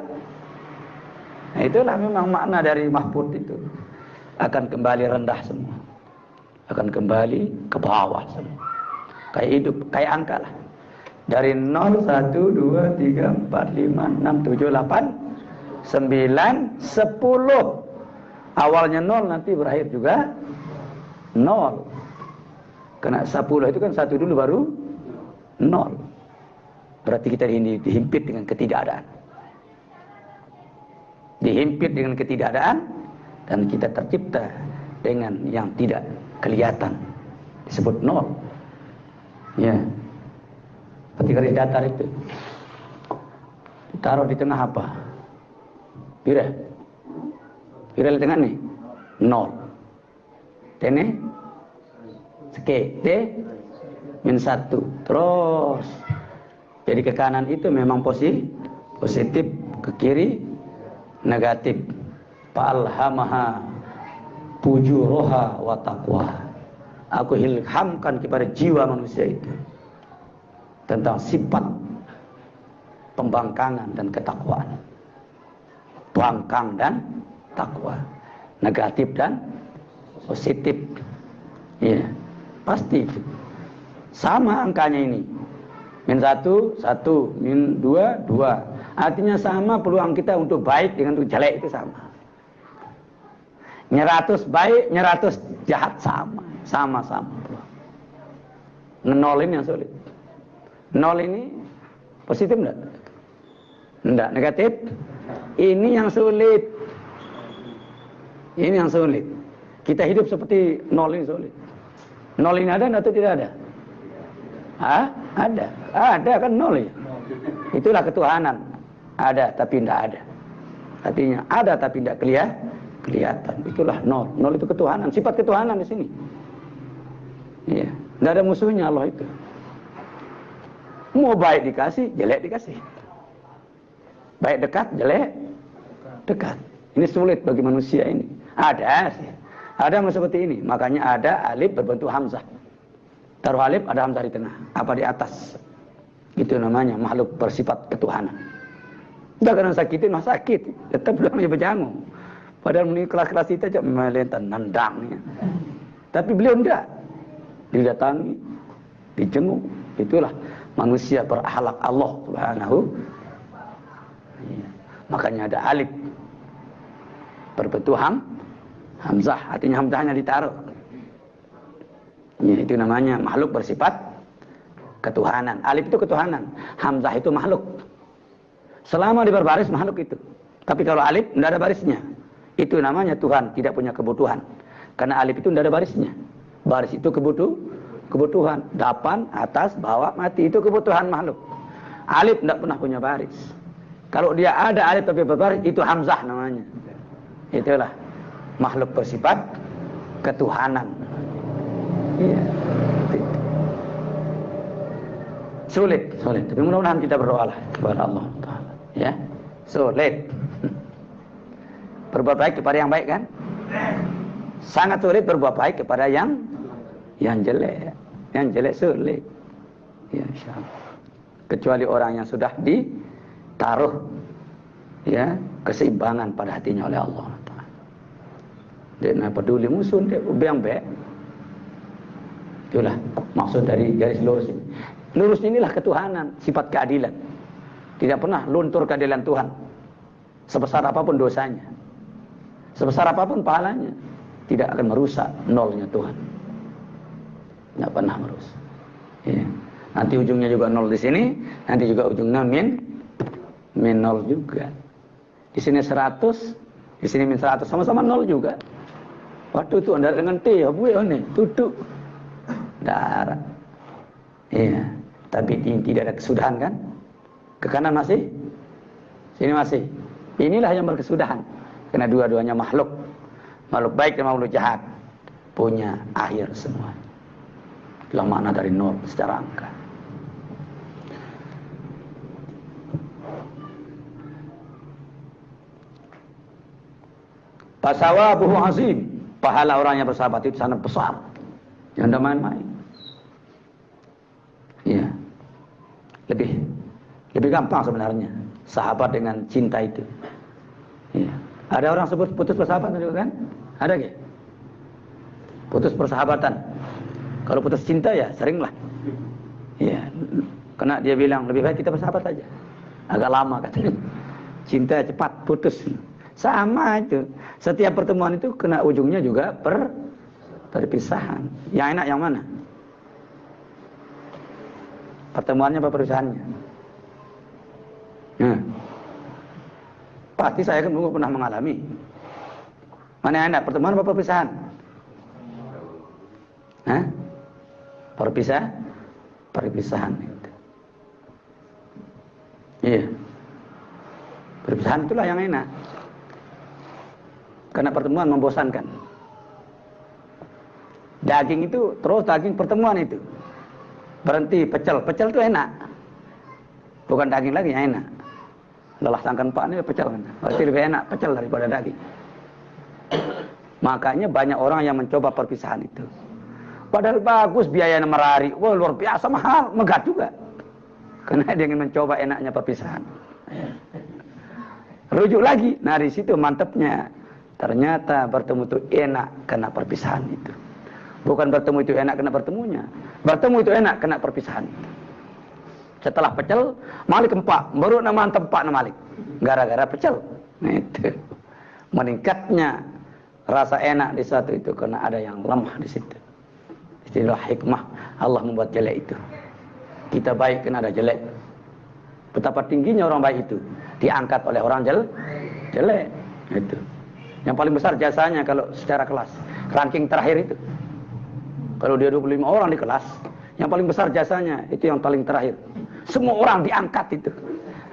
Nah, itulah memang makna dari mahfud itu. Akan kembali rendah semua. Akan kembali ke bawah semua. Kayak hidup, kayak angka lah. Dari 0, 1, 2, 3, 4, 5, 6, 7, 8, 9, 10. Awalnya 0, nanti berakhir juga 0. Karena 10 itu kan 1 dulu baru 0. Berarti kita dihimpit dengan ketidakadaan. Dihimpit dengan ketidakadaan, dan kita tercipta dengan yang tidak kelihatan. Disebut 0. Ya. Seperti garis datar itu. Taruh di tengah apa? Pira di tengah nih 0. Tene seke T min 1. Terus jadi ke kanan itu memang positif, ke kiri negatif. Fa'alhamaha fujuraha wa taqwa. Aku ilhamkan kepada jiwa manusia itu tentang sifat pembangkangan dan ketakwaan. Bangkang dan takwa, negatif dan positif. Ya, pasti sama angkanya ini. Min 1, 1, min 2, 2. Artinya sama peluang kita untuk baik dengan untuk jelek itu sama. 100 baik, 100 jahat sama-sama peluang. Nol ini yang sulit. 0 ini positif enggak? Enggak, negatif. Ini yang sulit. Ini yang sulit. Kita hidup seperti 0 ini sulit. 0 ini ada atau tidak ada? Hah? Ada. Ada kan 0 ya. Itulah ketuhanan. Ada tapi tidak ada. Artinya ada tapi tidak kelihatan. Itulah 0. 0 itu ketuhanan. Sifat ketuhanan di sini. Iya. Tidak ada musuhnya Allah itu. Mau baik dikasih, jelek dikasih. Baik dekat, jelek dekat. Ini sulit bagi manusia ini. Ada sih. Ada seperti ini. Makanya ada alif berbentuk hamzah. Taruh alif, ada hamzah di tengah. Apa di atas. Itu namanya makhluk bersifat ketuhanan. Tidak kena sakitin, mah sakit. Tetap namanya berjangung. Padahal ini kelas-kelas itu aja melentan, nendangnya. Tapi beliau enggak. Didatangi, dijenguk. Itulah manusia berakhlak Allah Subhanahu. Makanya ada alif berbentuk hamzah, artinya hamzahnya ditaruh. Ya, itu namanya makhluk bersifat ketuhanan. Alif itu ketuhanan, hamzah itu makhluk. Selama di berbaris makhluk itu. Tapi kalau alif tidak ada barisnya, itu namanya Tuhan, tidak punya kebutuhan. Karena alif itu tidak ada barisnya. Baris itu kebutuhan. Depan, atas, bawah, mati, itu kebutuhan makhluk. Alif tidak pernah punya baris. Kalau dia ada alif tapi berbaris, itu hamzah namanya. Itulah makhluk bersifat ketuhanan. Iya. Sulit. Tapi mudah-mudahan kita berdoa lah kepada Allah Taala. Ya, sulit. Berbuat baik kepada yang baik kan? Sangat sulit berbuat baik kepada yang jelek. Yang jelek sulit. Ya, insyaallah. Kecuali orang yang sudah ditaruh ya keseimbangan pada hatinya oleh Allah Taala. Dia tidak peduli musuh, dia yang baik. Itulah maksud dari garis lurus ini. Lurus inilah ketuhanan, sifat keadilan. Tidak pernah luntur keadilan Tuhan. Sebesar apapun dosanya, sebesar apapun pahalanya, tidak akan merusak nolnya Tuhan. Tidak pernah merusak. Ya. Nanti ujungnya juga nol di sini, nanti juga ujungnya min nol juga. Di sini 100, di sini min 100, sama-sama nol juga. Waktu itu Anda dengan T, ya Bu, ini tutup darah. Iya, tapi tidak ada kesudahan kan? Ke kanan masih, sini masih. Inilah yang berkesudahan. Karena dua-duanya makhluk baik dan makhluk jahat, punya akhir semua. Itulah makna dari nol secara angka. Fasawabuhu azim. Pahala orang yang bersahabat itu sangat besar. Jangan main-main. Iya. Lebih gampang sebenarnya sahabat dengan cinta itu. Iya. Ada orang sebut putus persahabatan juga kan? Ada nggak? Putus persahabatan. Kalau putus cinta ya seringlah. Iya. Karena dia bilang lebih baik kita bersahabat aja. Agak lama katanya. Cinta cepat putus. Sama itu. Setiap pertemuan itu kena ujungnya juga perpisahan. Yang enak yang mana? Pertemuannya apa perpisahannya? Pasti saya kan pernah mengalami. Mana yang enak? Pertemuan apa perpisahan? Perpisahan itu. Iya. Perpisahan itulah yang enak. Karena pertemuan membosankan. Daging itu terus daging pertemuan itu. Berhenti pecel itu enak. Bukan daging lagi yang enak. Lelah sangkan Pak ini pecel kan. Berarti lebih enak pecel daripada daging. Makanya banyak orang yang mencoba perpisahan itu. Padahal bagus biayanya merari. Wah luar biasa mahal, megah juga. Karena dia ingin mencoba enaknya perpisahan. Rujuk lagi. Nah di situ mantapnya. Ternyata bertemu itu enak karena perpisahan itu. Bukan bertemu itu enak karena bertemunya. Bertemu itu enak karena perpisahan itu. Setelah pecel, Malik empak. Baru nama tempat Malik. Gara-gara pecel. Nah, itu. Meningkatnya rasa enak di satu itu karena ada yang lemah di situ. Itulah hikmah Allah membuat jelek itu. Kita baik karena ada jelek. Betapa tingginya orang baik itu diangkat oleh orang jelek. Itu. Yang paling besar jasanya kalau secara kelas. Ranking terakhir itu. Kalau dia 25 orang di kelas, yang paling besar jasanya itu yang paling terakhir. Semua orang diangkat itu.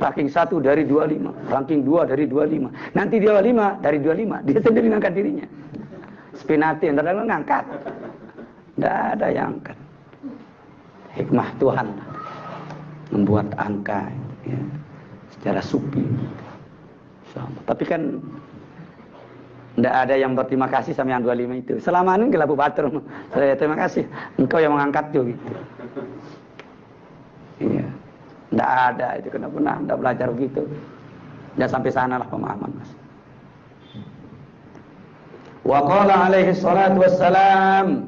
Ranking 1 dari 25, ranking 2 dari 25. Nanti dia 5 dari 25, dia sendiri ngangkat dirinya. Spinati yang terlalu ngangkat. Tidak ada yang angkat. Hikmah Tuhan membuat angka ya, secara supi. Tapi kan tidak ada yang berterima kasih sama yang 25 itu. Selama ini gelabu batur. Saya terima kasih. Engkau yang mengangkat juga gitu. Iya. Tidak ada itu. Kena pernah tidak belajar begitu. Jangan sampai sana lah pemahaman mas. Wa qala alaihi salatu wassalam.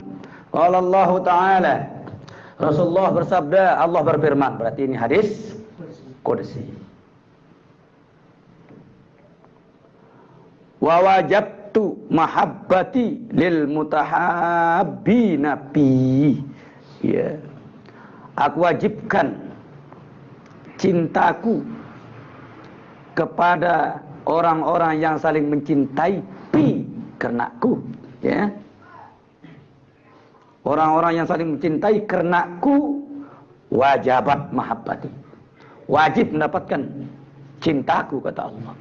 Qala Allah Ta'ala. Rasulullah bersabda, Allah berfirman. Berarti ini hadis qudsi. Wa wajabtu wajabtu mahabbati lil mutahabbina fi. Ya. Aku wajibkan cintaku kepada orang-orang yang saling mencintai pi karenaku, ya. Orang-orang yang saling mencintai karenaku wajabat mahabbati. Wajib mendapatkan cintaku, kata Allah.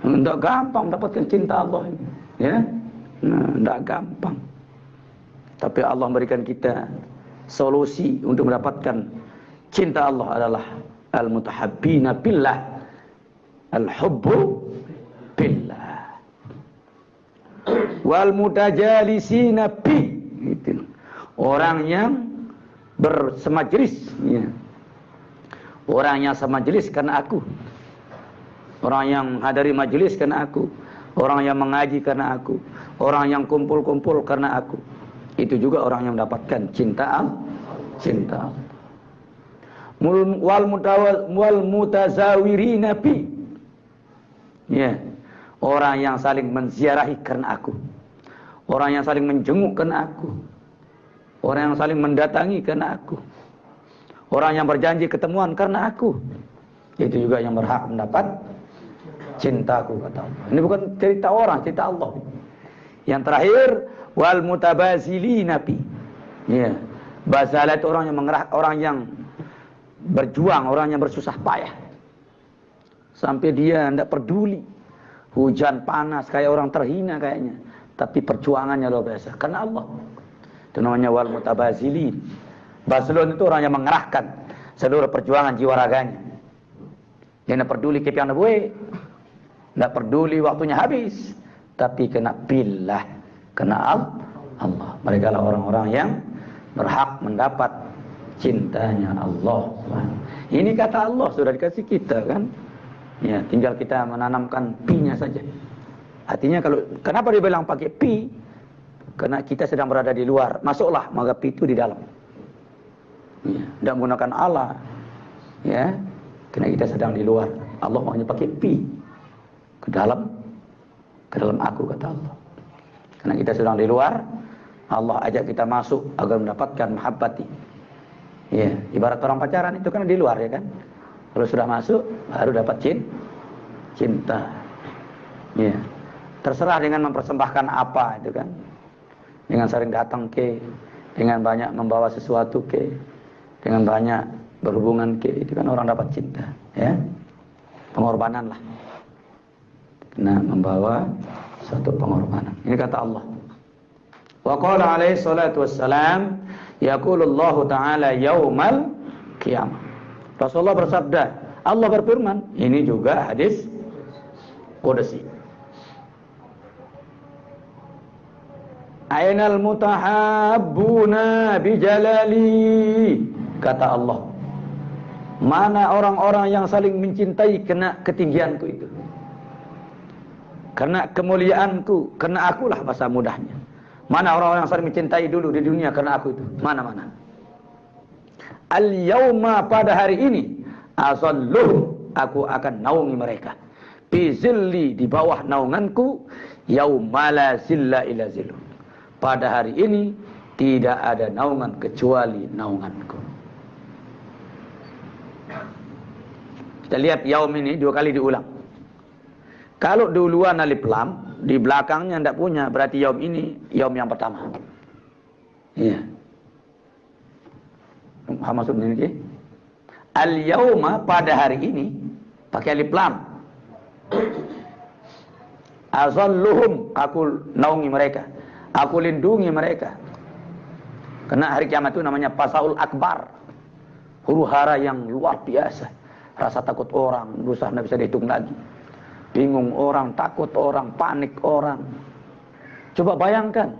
Tidak gampang mendapatkan cinta Allah ini, ya. Nah, tidak gampang. Tapi Allah memberikan kita solusi untuk mendapatkan cinta Allah adalah al-mutahabbina billah, al-hubbu billah, wal mutajalisina bi, gitu. Orang yang bersemajlis, ya. Orang yang semajlis karena aku, orang yang menghadiri majelis karena aku, orang yang mengaji karena aku, orang yang kumpul-kumpul karena aku. Itu juga orang yang mendapatkan cinta Allah. Wal mutazawirina bi, ya, orang yang saling menziarahi karena aku, orang yang saling menjenguk karena aku, orang yang saling mendatangi karena aku, orang yang berjanji ketemuan karena aku. Itu juga yang berhak mendapat cintaku, kata Allah. Ini bukan cerita orang, cerita Allah. Yang terakhir, wal mutabazilina bi, ya, bazalah itu orang yang mengerah, orang yang berjuang, orang yang bersusah payah sampai dia tidak peduli hujan panas kayak orang terhina kayaknya, tapi perjuangannya luar biasa karena Allah. Itu namanya wal mutabazilin. Bazlun itu orang yang mengerahkan seluruh perjuangan jiwa raganya. Dia tidak peduli kepian gue, tidak peduli waktunya habis, tapi kena billah, kena Allah. Mereka lah orang-orang yang berhak mendapat cintanya Allah. Ini kata Allah sudah dikasih kita, kan? Ya, tinggal kita menanamkan pi-nya saja. Artinya kalau kenapa dibilang pakai pi? Karena kita sedang berada di luar. Masuklah, maka pi itu di dalam. Ya, tidak menggunakan Allah. Ya, karena kita sedang di luar. Allah maunya pakai pi ke dalam aku, kata Allah. Karena kita sedang di luar, Allah ajak kita masuk agar mendapatkan mahabbati. Ya, ibarat orang pacaran itu kan di luar, ya kan. Kalau sudah masuk baru dapat cinta. Ya. Terserah dengan mempersembahkan apa itu kan. Dengan sering datang ke, dengan banyak membawa sesuatu ke, dengan banyak berhubungan ke, itu kan orang dapat cinta, ya. Pengorbanan lah. Nah, membawa suatu pengorbanan. Ini kata Allah. Wa qala alaihi salatu wassalam, yaqulullahu ta'ala yaumal qiyamah. Rasulullah bersabda, Allah berfirman, ini juga hadis qudsi. Ainal mutahabbuna bijalali, kata Allah. Mana orang-orang yang saling mencintai kena ketinggianku itu, karena kemuliaanku, karena akulah bahasa mudahnya. Mana orang-orang yang saling mencintai dulu di dunia karena aku itu? Mana-mana. Al-yauma, pada hari ini, azalluhum, aku akan naungi mereka. Bizilli, di bawah naunganku, yaumala zilla ila zillu. Pada hari ini tidak ada naungan kecuali naunganku. Kita lihat yaum ini dua kali diulang. Kalau duluan alif lam, di belakangnya tidak punya, berarti yaum ini yaum yang pertama. Iya. Maksud ini, al-yauma, pada hari ini, pakai alif lam. Azalluhum, aku naungi mereka, aku lindungi mereka. Karena hari kiamat itu namanya Pasaul Akbar, huru hara yang luar biasa. Rasa takut orang, dosa tidak bisa dihitung lagi. Bingung orang, takut orang, panik orang. Coba bayangkan,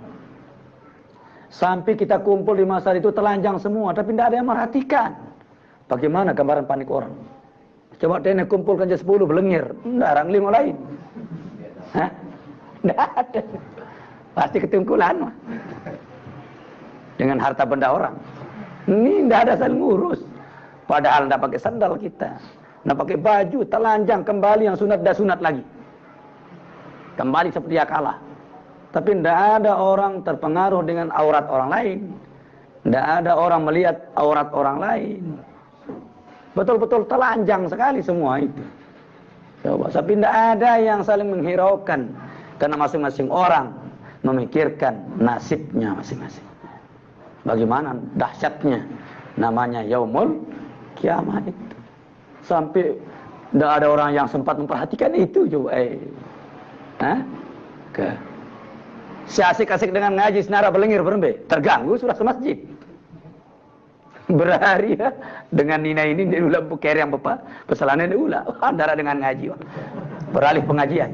sampai kita kumpul di masa itu telanjang semua, tapi tidak ada yang merhatikan. Bagaimana gambaran panik orang? Coba dia kumpulkan jam 10 belengir, tidak orang lima lain. Hah? Tidak ada. Pasti ketungkulan mah. Dengan harta benda orang. Ini tidak ada saling ngurus. Padahal tidak pakai sandal kita, tidak pakai baju, telanjang kembali yang sunat dan sunat lagi. Kembali seperti yang kalah. Tapi tidak ada orang terpengaruh dengan aurat orang lain. Tidak ada orang melihat aurat orang lain. Betul-betul telanjang sekali semua itu. Coba, tapi tidak ada yang saling menghiraukan. Karena masing-masing orang memikirkan nasibnya masing-masing. Bagaimana dahsyatnya namanya yaumul kiamat itu. Sampai tidak ada orang yang sempat memperhatikan itu. Coba, si asik-asik dengan ngaji senara belengir berembe, terganggu sudah ke masjid. Berhari ya dengan Nina ini dia ulah buker yang bapak pesalanan dia ulah antara dengan ngaji beralih pengajian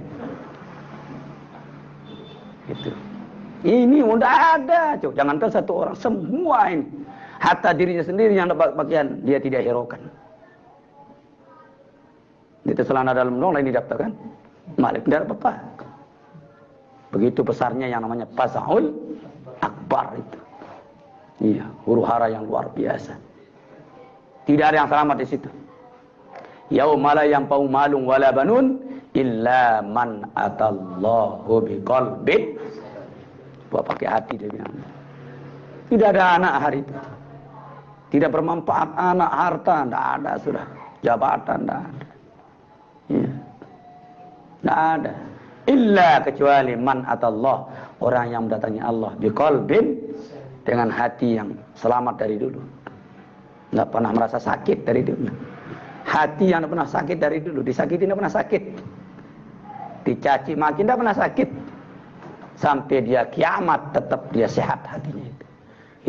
gitu. Ini udah ada, jangankan satu orang, semua ini hatta dirinya sendiri yang dapat bagian dia tidak hiraukan. Itu celana dalam dong lain didaftarkan Malik tidak apa-apa. Begitu besarnya yang namanya Fazaul Akbar itu. Iya, huru-hara yang luar biasa. Tidak ada yang selamat di situ. Yauma la yanfa'u malun wala banun illa man atallahu biqalbin. Buat pakai hati dia bilang. Tidak ada anak hari itu. Tidak bermanfaat anak, harta, tidak ada sudah. Jabatan, tidak ada. Iya. Tidak ada. Illa kecuali man atallah, orang yang mendatangi Allah biqalbin, dengan hati yang selamat dari dulu. Tidak pernah merasa sakit dari dulu. Hati yang tidak pernah sakit dari dulu. Disakiti tidak pernah sakit. Dicaci maki tidak pernah sakit. Sampai dia kiamat tetap dia sehat hatinya itu.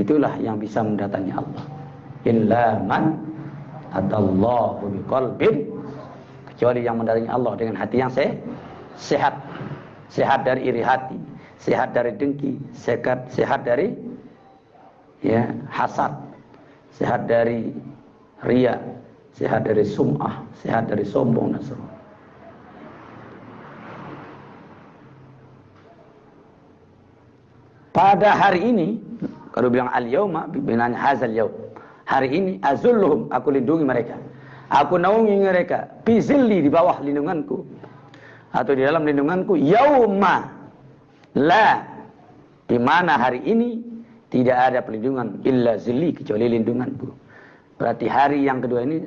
Itulah yang bisa mendatangi Allah. Illa man atallahu biqalbin, kecuali yang mendatangi Allah dengan hati yang sehat. Sehat dari iri hati, sehat dari dengki, sehat dari hasad, sehat dari riya, sehat dari sum'ah, sehat dari sombong dan sebagainya. Pada hari ini, kalau bilang al-yauma, binanya hazal yaum. Hari ini azulluhum, aku lindungi mereka. Aku naungi mereka, bizilli, di bawah lindunganku. Atau di dalam lindunganku, yauma la, di mana hari ini tidak ada perlindungan illa zilli, kecuali lindunganku. Berarti hari yang kedua ini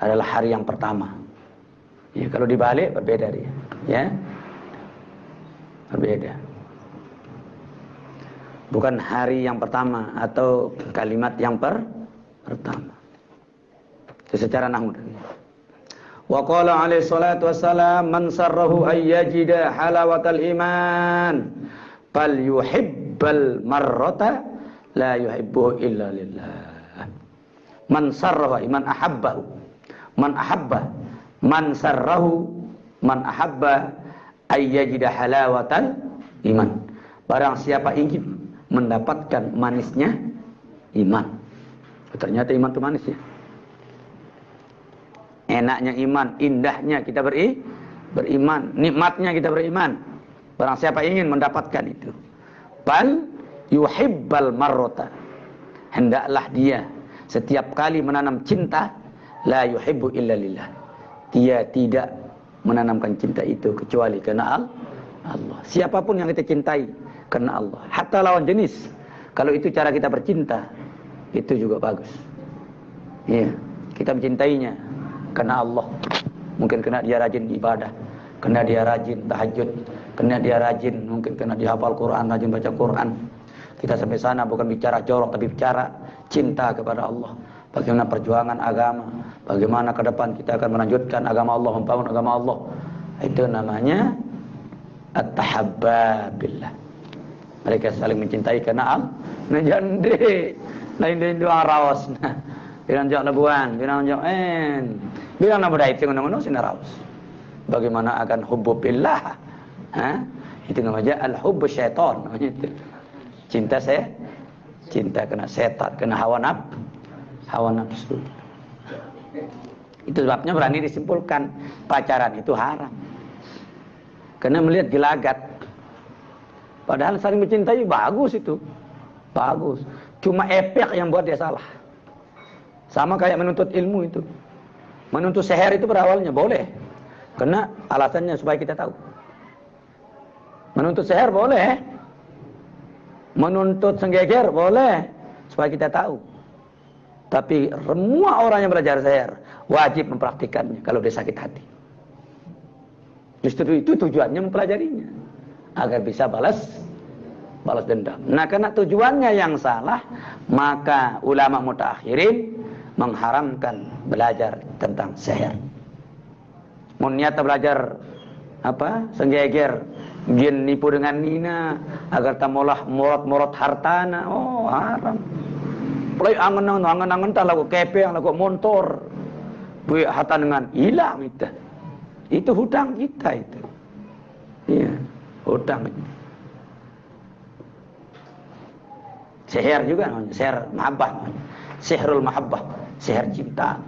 adalah hari yang pertama. Ya, kalau dibalik berbeda dia. Ya, berbeda. Bukan hari yang pertama atau kalimat yang pertama. Itu secara nahwu. Wa qala alaihi salatu wassalam man sarrahu ayyajida halawatal iman fal yuhibbal marrata la yuhibbuhu illa lillah. Man sarrahu man ahabbahu. Man ahabba man sarrahu man ahabba ayyajida halawatal iman. Barang siapa ingin mendapatkan manisnya iman. Ternyata iman itu manis ya. Enaknya iman, indahnya kita beriman, nikmatnya kita beriman. Barang siapa ingin mendapatkan itu, bal yuhibbal marrota, hendaklah dia setiap kali menanam cinta, la yuhibbu illa lillah. Dia tidak menanamkan cinta itu kecuali karena Allah. Siapapun yang kita cintai karena Allah. Hatta lawan jenis, kalau itu cara kita bercinta, itu juga bagus. Iya, kita mencintainya karena Allah. Mungkin karena dia rajin ibadah, karena dia rajin tahajud, karena dia rajin, mungkin karena dia hafal Quran, rajin baca Quran. Kita sampai sana bukan bicara jorok, tapi bicara cinta kepada Allah. Bagaimana perjuangan agama, bagaimana ke depan kita akan melanjutkan agama Allah, membangun agama Allah. Itu namanya at-tahabba billah. Mereka saling mencintai karena Allah. Nah jande, lain doang rawas. Bilang jauh lebuan, bilang jauh bilang nama daib ngono-ngono sing rawas. Bagaimana akan hubbu billah? Itu namanya al-hubbu syaitan namanya itu. Cinta kena setan, kena hawa nafsu. Itu sebabnya berani disimpulkan pacaran itu haram. Karena melihat gelagat. Padahal saling mencintai bagus itu. Bagus. Cuma efek yang buat dia salah. Sama kayak menuntut ilmu itu. Menuntut seher itu berawalnya boleh. Karena alasannya supaya kita tahu. Menuntut seher boleh. Menuntut senggeger boleh. Supaya kita tahu. Tapi semua orang yang belajar seher wajib mempraktikannya kalau dia sakit hati. Justru itu tujuannya mempelajarinya. Agar bisa balas dendam. Nah, karena tujuannya yang salah, maka ulama mutaakhirin mengharamkan belajar tentang sihir. Mun niat belajar senggeger, gin nipu dengan nina agar tamolah morot hartana, oh haram. Play angen tak lagu kepeng lagu motor. Buat harta dengan hilang itu. Itu hutang kita itu. Iya, hutang. Sihir juga namanya, sihir mahabbah. Sihirul mahabbah, sihir cinta.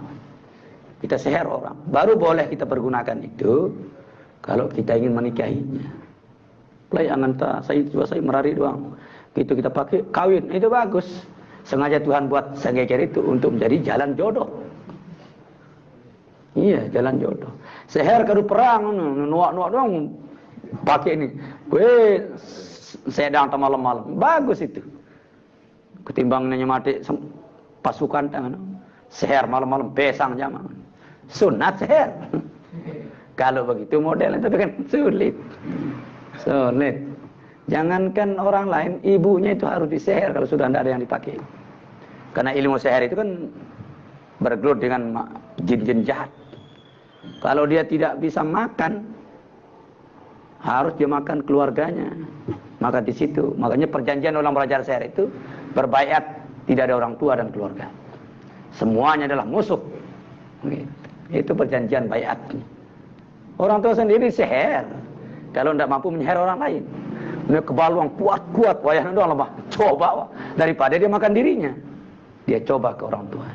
Kita sihir orang. Baru boleh kita pergunakan itu kalau kita ingin menikahinya. Play angan saya merari doang. Gitu kita pakai kawin, itu bagus. Sengaja Tuhan buat senggeger itu untuk menjadi jalan jodoh. Iya, jalan jodoh. Sihir kadu perang, nuak doang pakai ini. Gue sedang atau malam-malam. Bagus itu. Ketimbang mati pasukan tangan. Sihir malam-malam besang jamaah. Sunat sihir. Kalau begitu modelnya tapi kan sulit. Jangankan orang lain, ibunya itu harus disihir kalau sudah tidak ada yang dipakai. Karena ilmu sihir itu kan bergelut dengan jin-jin jahat. Kalau dia tidak bisa makan, harus dia makan keluarganya. Maka di situ, makanya perjanjian orang belajar sihir itu berbaiat, tidak ada orang tua dan keluarga. Semuanya adalah musuh. Itu perjanjian baiat. Orang tua sendiri sihir. Kalau tidak mampu menyihir orang lain, dia kebaluang kuat-kuat, wayahnya doang lemah. Coba daripada dia makan dirinya, dia coba ke orang tua.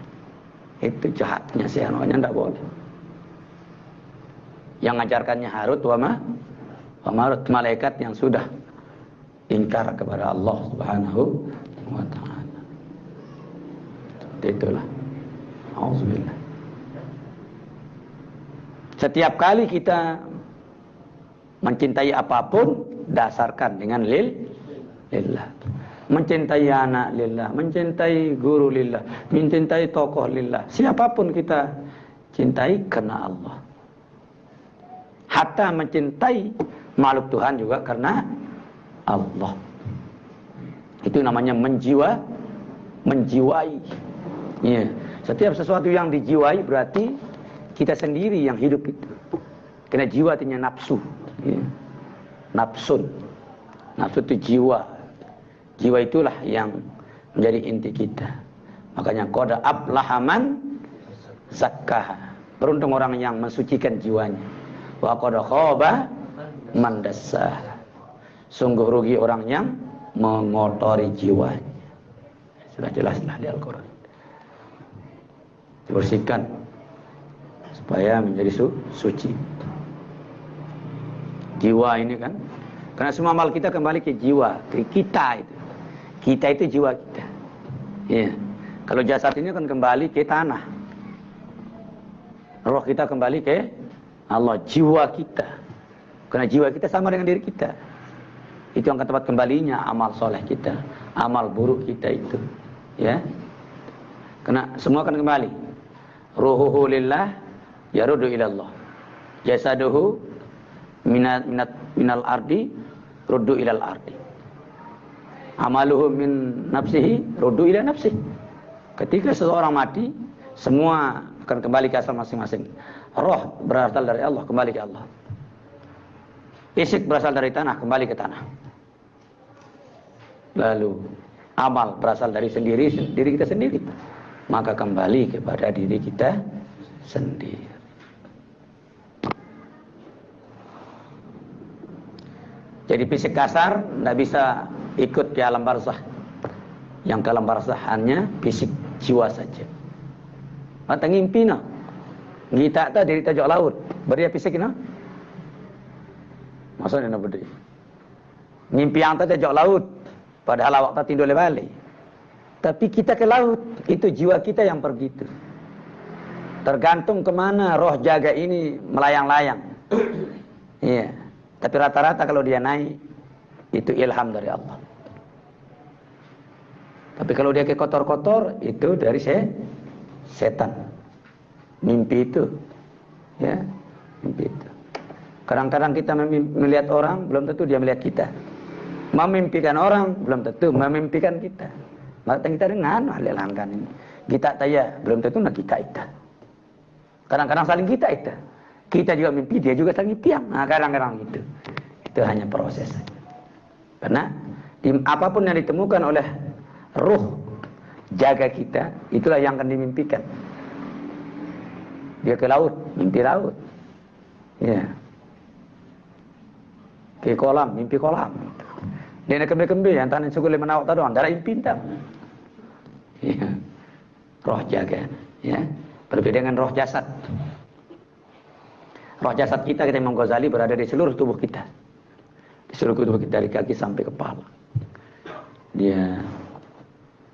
Itu jahatnya sihir, makanya tidak boleh. Yang mengajarkannya Harut wa Marut, malaikat yang sudah ingkar kepada Allah Subhanahu wa ta'ala. Itulah. Auzubillah. Setiap kali kita mencintai apapun, dasarkan dengan lillah. Mencintai anak lillah, mencintai guru lillah, mencintai tokoh lillah. Siapapun kita cintai karena Allah. Hatta mencintai makhluk Tuhan juga karena Allah. Itu namanya menjiwai. Ya. Setiap sesuatu yang dijiwai berarti kita sendiri yang hidup itu. Karena jiwa artinya nafsu. Ya. Nafsun. Nafsu itu jiwa. Jiwa itulah yang menjadi inti kita. Makanya qad aflaha man zakkaha. Beruntung orang yang mensucikan jiwanya. Wa qad khaba man dassaha. Sungguh rugi orang yang mengotori jiwanya. Sudah jelaslah di Al-Quran. Dibersihkan supaya menjadi suci. Jiwa ini kan, karena semua amal kita kembali ke jiwa, ke kita itu. Kita itu jiwa kita. Ya. Kalau jasad ini kan kembali ke tanah. Roh kita kembali ke Allah, jiwa kita. Karena jiwa kita sama dengan diri kita. Itu yang tempat kembalinya amal soleh kita, amal buruk kita itu. Ya. Karena semua akan kembali. Ruhuhu lillah yarudu ilallah. Jasaduhu minal ardi ruddu ilal ardi. Amaluhu min nafsihi ruddu ila nafsihi. Ketika seseorang mati, semua akan kembali ke asal masing-masing. Roh berasal dari Allah, kembali ke Allah. Fisik berasal dari tanah, kembali ke tanah. Lalu amal berasal dari diri kita sendiri, maka kembali kepada diri kita sendiri. Jadi fisik kasar tidak bisa ikut ke alam barzah. Yang ke alam barzah hanya fisik jiwa saja. Mata ngimpi no. Kita tak dari tajak laut. Beria fisik no. Maksudnya no berdiri. Ngimpi yang tak tajak laut. Padahal awak tak tidur balik. Tapi kita ke laut. Itu jiwa kita yang pergi itu. Tergantung kemana roh jaga ini melayang-layang. Iya. Tapi rata-rata kalau dia naik, itu ilham dari Allah. Tapi kalau dia kayak kotor-kotor, itu dari setan. Mimpi itu, ya, mimpi itu. Kadang-kadang kita melihat orang, belum tentu dia melihat kita. Memimpikan orang, belum tentu memimpikan kita. Maka kita dengan hal-hal ini. Kita tanya, belum tentu nak kita itu. Kadang-kadang saling kita itu. Kita juga mimpi, dia juga saling mimpi. Nah, kadang-kadang gitu. Itu hanya proses saja. Karena apapun yang ditemukan oleh ruh jaga kita, itulah yang akan dimimpikan. Dia ke laut, mimpi laut. Ya. Ke kolam, mimpi kolam. Dia nak kembe-kembe, yang tanah suku lima nawak tadi, darah impintam. Ya. Roh jaga, ya. Berbeda dengan roh jasad. Roh jasad kita, kata Imam Ghazali, berada di seluruh tubuh kita. Di seluruh tubuh kita, dari kaki sampai kepala. Dia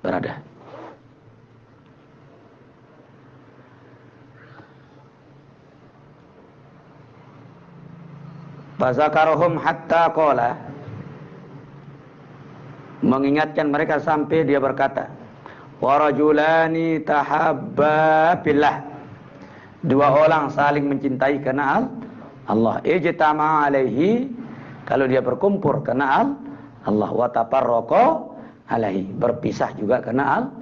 berada. Fazakarohum hatta qala, mengingatkan mereka sampai dia berkata, warajulani tahabba billah, dua orang saling mencintai karena Allah. Ijtama alaihi, kalau dia berkumpul karena Allah, wa tafarraqa alaihi, berpisah juga karena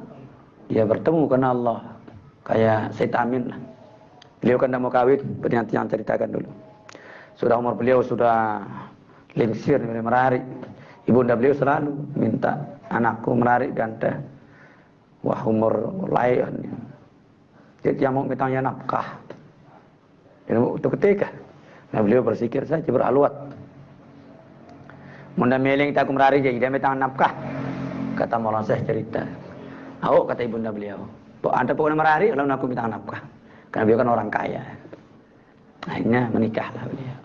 dia bertemu karena Allah. Kayak Said Amin lah. Beliau kan mau kawin, yang ceritakan dulu. Sudah umur beliau sudah lingsir, merarik. Ibunda beliau selalu minta, anakku merarik ganda. Wah, umur lain. Jadi yang mau minta nafkah. Itu ketika. Nah, beliau bersikir saja, beraluat. Munda meling tak merarik jadi dia minta nafkah. Kata Maulana Syekh cerita. Awak, kata ibunda beliau. Anda pun merarik, lalu aku minta nafkah. Karena beliau kan orang kaya. Akhirnya menikahlah beliau.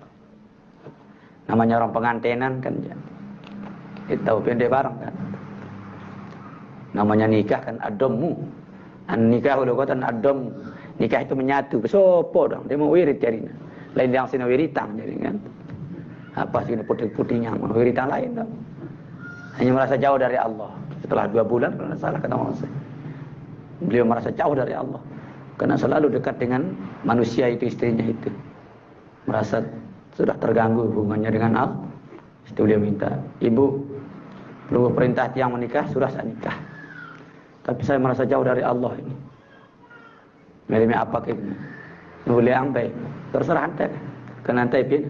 Namanya orang pengantenan kan. Kita tahu pendek bareng kan. Namanya nikah kan adommu. Nikah udah katan adom. Nikah itu menyatu. Sopo dong. Dia mau wirid jadinya. Lain yang sini wiritan jadi kan. Apa sih putih-putihnya mau wiritan lain dong. Hanya merasa jauh dari Allah. Setelah 2 bulan kalau salah kata saya. Beliau merasa jauh dari Allah. Karena selalu dekat dengan manusia itu, istrinya itu. Merasa sudah terganggu hubungannya dengan Allah. Itu beliau minta, ibu, perlu perintah tiang menikah, sudah saya nikah. Tapi saya merasa jauh dari Allah ini. Mereka apa ini? Boleh angkai, terserah anda. Kena anda pin,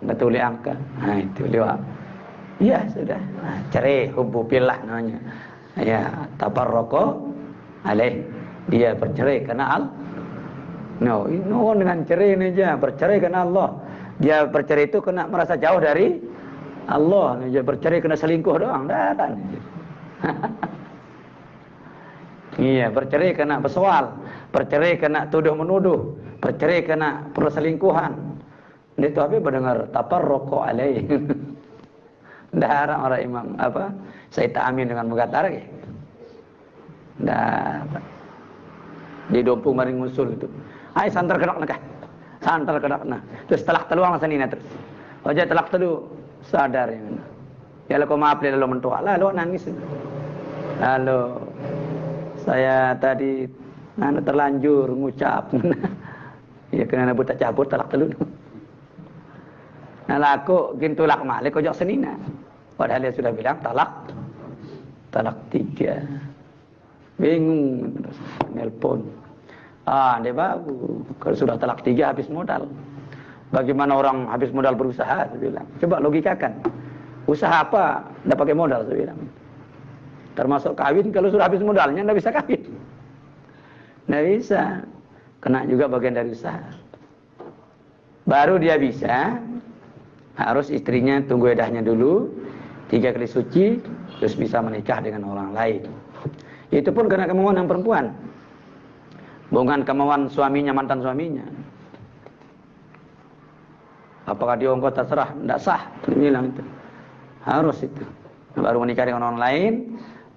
anda boleh angka. Nah itu beliau. Iya sudah. Nah, cerai, hubbu billah namanya. Ya, tabarroko alaih. Dia bercerai karena Allah. No, dengan cerai ini aja, bercerai karena Allah. Dia bercerai itu kena merasa jauh dari Allah. Dia bercerai kena selingkuh doang, datang. Iya, bercerai kena bersoal, bercerai kena tuduh menuduh, bercerai kena perselingkuhan. Itu apa mendengar tabarroko alaih. Ndak orang imam apa? Said Amin dengan Mugatar ke. Ndak. Di dompung maring ngusul itu. Ai santar kedak nakah. Santar kedak nah. Terus telak teluang sanina terus. Wajah telak telu sadar yang. Ya lo maaf lalu mentua. Lalu nangis. Lalu saya tadi terlanjur ngucap. Ya kena buta cabut telak telu. Nah laku gintulak malik ojok senina. Padahal dia sudah bilang talak 3. Bingung terus nelpon. Dia bagus. Kalau sudah talak 3 habis modal. Bagaimana orang habis modal berusaha? Saya bilang. Coba logikakan. Usaha apa? Tidak pakai modal, saya bilang. Termasuk kawin, kalau sudah habis modalnya tidak bisa kawin. Tidak bisa. Kena juga bagian dari usaha. Baru dia bisa. Harus istrinya tunggu edahnya dulu. 3 kali suci. Terus bisa menikah dengan orang lain. Itu pun karena kemauan yang perempuan. Bukan kemauan suaminya, mantan suaminya. Apakah dia ongkos terserah? Tidak sah. Dia bilang itu. Harus itu. Baru menikah dengan orang lain.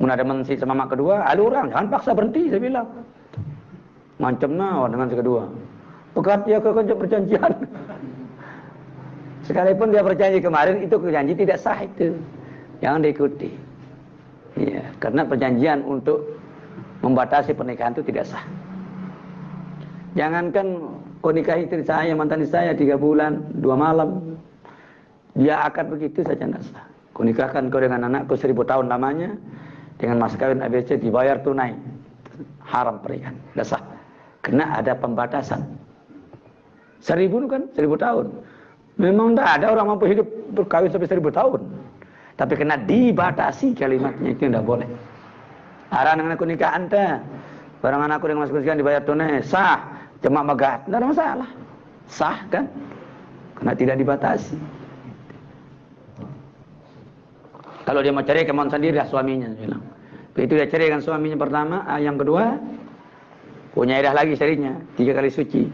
Mun ada mensi sama mak kedua. Aluran. Jangan paksa berhenti. Saya bilang. Macam dengan si kedua. Pekat dia ke perjanjian. Sekalipun dia berjanji kemarin, itu janji tidak sah itu. Jangan diikuti. Ya, karena perjanjian untuk membatasi pernikahan itu tidak sah. Jangankan kau nikah istri saya, mantan istri saya 3 bulan, 2 malam. Dia akad begitu saja tidak sah. Kau nikahkan kau dengan anakku 1000 tahun lamanya, dengan mas kawin ABC dibayar tunai. Haram pernikahan, tidak sah. Karena ada pembatasan. 1000 itu kan 1000 tahun. Memang tidak ada orang mampu hidup berkawin sampai 1000 tahun. Tapi kena dibatasi kalimatnya, itu tidak boleh. Arang dengan aku nikah anda, barang anakku dengan mas kawin dibayar tunai, sah. Cuma megat, tidak ada masalah. Sah kan? Karena tidak dibatasi. Kalau dia mau cerai, kemauan sendiri lah suaminya bilang. Begitu dia cerai dengan suaminya pertama, yang kedua punya edah lagi cerinya 3 kali suci.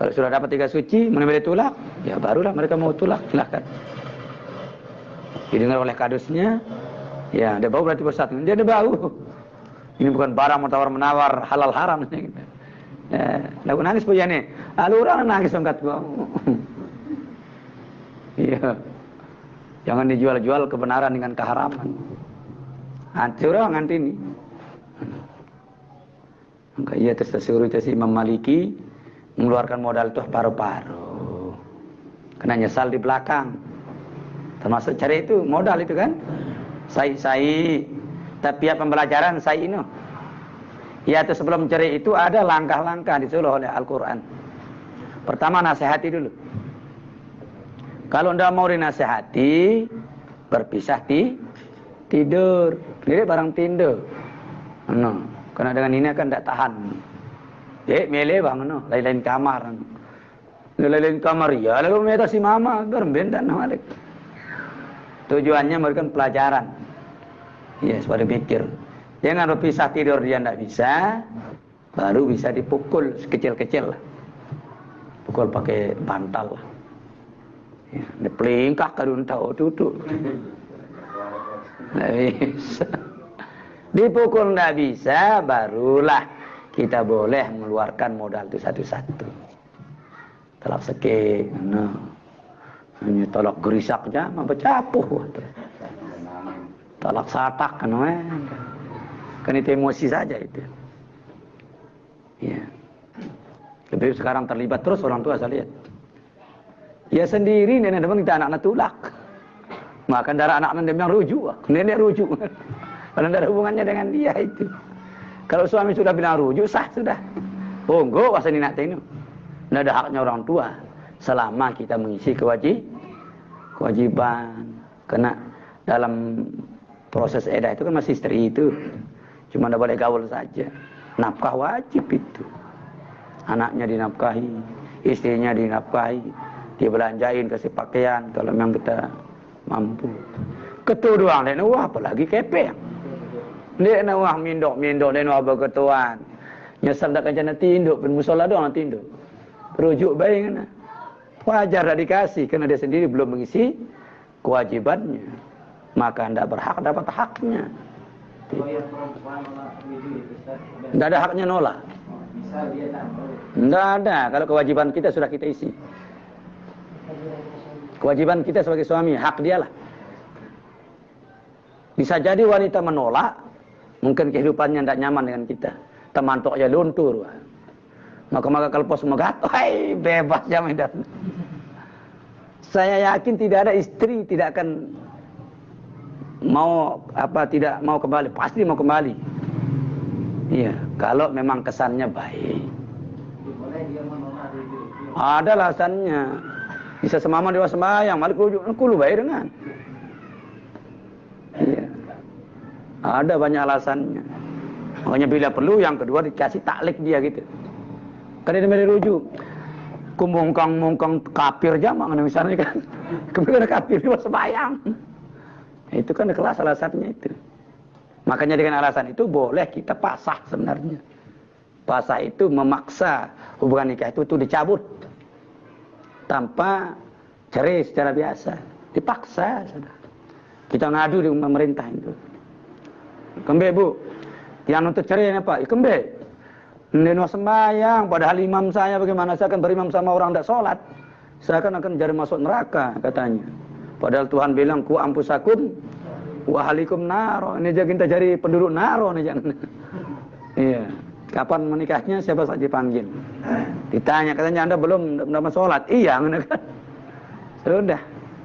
Kalau sudah dapat 3 suci, menemui tulak, ya barulah mereka mau tulak, silahkan. Didengar oleh kadusnya, ya ada bau berarti bersatu. Dia ada bau. Ini bukan barang mau tawar menawar halal haram. Lagu nangis punya nih. Lalu orang nangis angkat gua. Iya. Jangan dijual-jual kebenaran dengan keharaman. Hancur orang nanti ini. Maka ia tersuruh si Imam Maliki mengeluarkan modal itu paruh-paruh. Kena nyesal di belakang. Termasuk cari itu modal itu kan. Sai. Tapi ya pembelajaran sai ini. Ya itu sebelum cerai itu ada langkah-langkah disuruh oleh Al-Quran. Pertama nasihati dulu. Kalau tidak mau dinasihati, berpisah tidur. Ini barang tidur. No. Karena dengan ini akan tidak tahan. Mele bang, no. Lain-lain kamar. Lain-lain kamar ya. Lalu minta si mama berbendan malik. Tujuannya memberikan pelajaran. Ya, supaya mikir. Jangan berpisah tidur dia tidak bisa, baru bisa dipukul sekecil-kecil lah. Pukul pakai bantal lah. Ya, dipelingkak kadun tahu duduk. Tidak bisa. Dipukul tidak bisa, barulah kita boleh mengeluarkan modal itu satu-satu. Talak seke, hanya tolak gerisaknya, apa capuh. Talak satak, kan itu emosi saja itu. Ya. Lebih sekarang terlibat terus orang tua saya lihat. Ya sendiri nenek memang kita anak-anak tulak. Makan darah anak-anak dia yang rujuk. Nenek rujuk. Kalau tidak ada hubungannya dengan dia itu. Kalau suami sudah bilang rujuk sah sudah. Ponggo wasani nak tenu. Tidak ada haknya orang tua selama kita mengisi kewajiban. Karena dalam proses edah itu kan masih istri itu. Cuma tidak boleh gaul saja. Nafkah wajib itu. Anaknya dinafkahi, istrinya dinafkahi, dibelanjain, kasih pakaian kalau memang kita mampu. Ketua doang, dia wah apalagi kepek. Dia wah mindok, dia wah berketuan. Nyesal tak kena tinduk, bermusola doang tinduk. Perujuk baik kan. Wajar dah dikasih karena dia sendiri belum mengisi kewajibannya. Maka tidak berhak dapat haknya. Tidak ada haknya nolak. Tidak ada. Kalau kewajiban kita sudah kita isi. Kewajiban kita sebagai suami, hak dialah. Bisa jadi wanita menolak, mungkin kehidupannya tidak nyaman dengan kita. Temantoknya luntur. Maka kalau pos megat, hai bebas jaminan. Saya yakin tidak ada istri tidak akan tidak mau kembali, pasti mau kembali. Iya, kalau memang kesannya baik. Ada alasannya. Bisa semama dewa sembahyang, malik kulu baik dengan. Iya. Ada banyak alasannya. Makanya bila perlu yang kedua dikasih taklik dia gitu. Karena dia rujuk. Mungkang kafir jamak misalnya kan. Kemudian kafir dewa sembahyang. Itu kan kelas alasannya itu. Makanya dengan alasan itu boleh kita pasah sebenarnya. Pasah itu memaksa hubungan nikah itu dicabut. Tanpa cerai secara biasa. Dipaksa. Kita ngadu di pemerintah itu. Kembe bu, yang untuk cerai apa? Kembe. Neno sembahyang, padahal imam saya bagaimana saya akan berimam sama orang tidak sholat. seakan akan mencari masuk neraka katanya. Padahal Tuhan bilang ku ampusakum wa ahlikum naro. Ini jangan kita cari penduduk naro nih jangan. Iya. Kapan menikahnya siapa saja dipanggil. Ditanya katanya Anda belum sholat. Iya kan. Sudah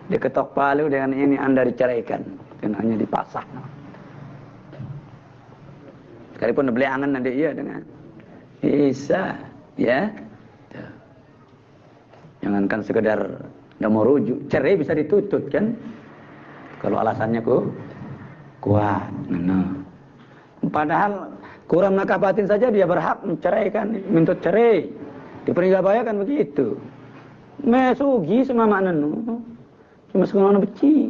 diketok palu dengan ini Anda diceraikan. Dan hanya dipasah. Sekalipun beli angan nanti iya dengan bisa ya. Jangankan sekedar nggak mau rujuk, cerai bisa dituntut kan? Kalau alasannya kuat. Nah. Padahal kurang nakah batin saja dia berhak menceraikan, menuntut cerai. Di Peringgabaya kan begitu. Mesugi sama makna nu, cuma sekolah beci.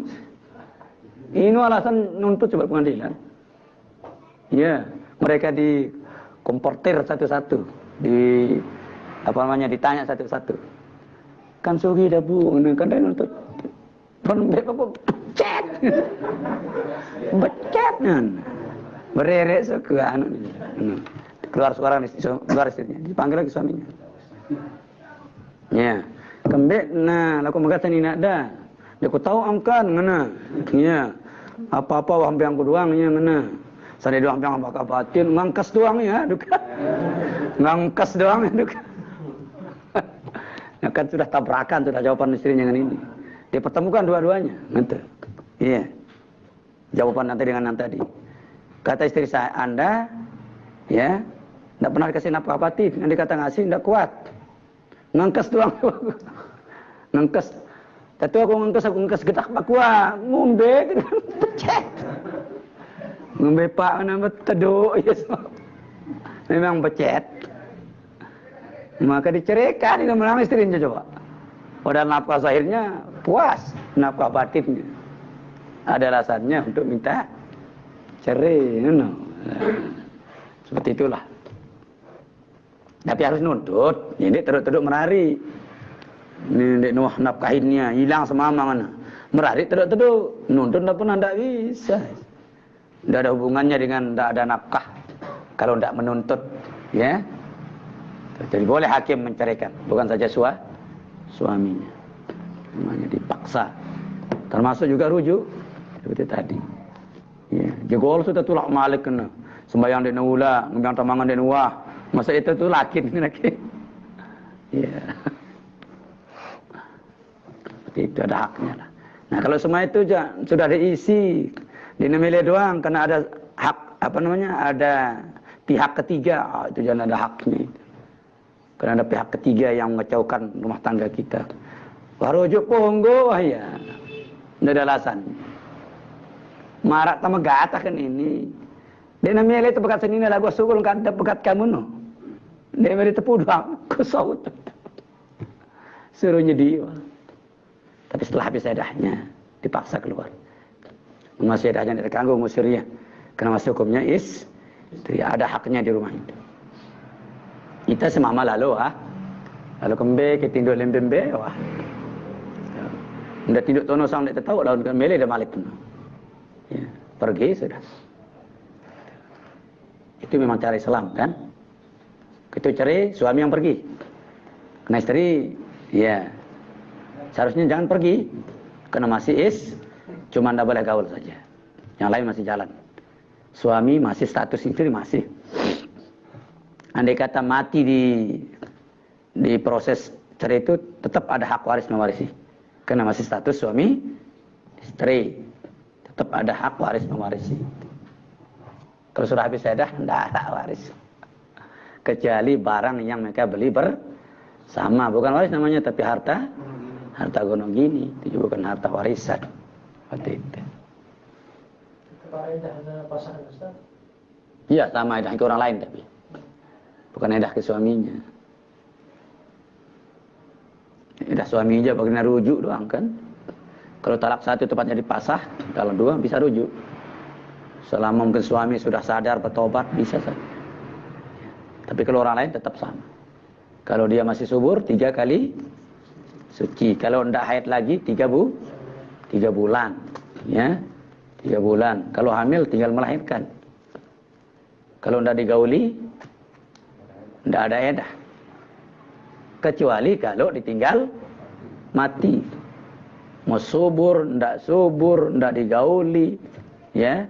Ini alasan nuntut coba pengadilan. Ya, mereka dikomportir satu-satu, ditanya satu-satu. Kan sugi dah bu, kan dia nuntut. Kan becet, becet nan, bereret suka keluar suara keluar istrinya, dipanggil lagi suaminya. Ya, kembek, nah, laku mengatakan ini ada. Dia ku tahu angkan, mana? Ya, apa-apa hampir aku doangnya mana? Saya doang yang bakal batin, ngangkas doang ya, duka. Ngangkas doang ya, duka. Nah, kan sudah tabrakan, sudah jawaban istrinya dengan ini. Dia pertemukan dua-duanya, nanti. Iya. Jawaban nanti dengan nanti tadi. Kata istri saya, Anda, ya, tidak pernah dikasih nafkah batin. Nanti kata ngasih, tidak kuat. Ngangkas doang. Ngangkas. Tapi aku ngangkas gedak bakwa, ngombe, pecet. Ngombe pak, nama teduk, ya memang pecet. Maka diceraikan dengan melamar istrinya coba. Padahal nafkah zahirnya puas, nafkah batinnya ada alasannya untuk minta cerai, seperti itulah. Tapi harus nuntut, ini terus menari. Ini nuh nafkahinnya hilang semama mana. Merari terus nuntut pun anda bisa. Tidak ada hubungannya dengan tidak ada nafkah. Kalau tidak menuntut, ya. Jadi boleh hakim menceraikan, bukan saja suaminya. Namanya dipaksa. Termasuk juga rujuk seperti tadi. Ya, jegol sudah tulak malik kena. Sembayang di nula, ngemang tamangan di nuah. Masa itu tuh lakin lagi. Ya. Seperti itu ada haknya lah. Nah, kalau semua itu sudah diisi di nomile doang karena ada hak ada pihak ketiga, itu jangan ada haknya itu. Karena ada pihak ketiga yang mengacaukan rumah tangga kita. Warujuk ponggo, wah ya. Tidak ada alasan. Marak sama gata kan ini. Dia namanya itu pekat seni lagu sukul kan pekat kamu no. Dia beri tepu doang, kusau. Suruhnya dia. Tapi setelah habis edahnya dipaksa keluar. Masih edahnya tidak kanggo ngusirnya. Karena masih hukumnya istri ada haknya di rumah itu. Kita semama lalu lalu kembe ke tinduk lembembe wah. Ndak tinduk tono sang ndak tahu lawan kan mele dah malik tu. Ya, pergi sudah. Itu memang cara Islam kan? Itu cari suami yang pergi. Karena istri ya seharusnya jangan pergi karena masih cuma ndak boleh gaul saja. Yang lain masih jalan. Suami masih status istri masih. Andai kata mati di proses cerai itu tetap ada hak waris mewarisi. Karena masih status suami istri. Tetap ada hak waris mewarisi. Kalau sudah habis edah, tidak ada waris. Kecuali barang yang mereka beli bersama. Bukan waris namanya, tapi harta gonong gini. Itu bukan harta warisan. Seperti itu. Kalau edah ada pasangan Ustaz? Iya, sama edah ke orang lain tapi. Bukan edah ke suaminya. Edah suami aja bagaimana rujuk doang kan. Kalau talak satu tepatnya dipasah, kalau dua bisa rujuk. Selama mungkin suami sudah sadar bertobat bisa saja. Tapi kalau orang lain tetap sama. Kalau dia masih subur 3 kali suci. Kalau tidak haid lagi 3 bulan. Ya. 3 bulan. Kalau hamil tinggal melahirkan. Kalau tidak digauli tidak ada edah. Kecuali kalau ditinggal mati. Mau subur, ndak digauli, ya.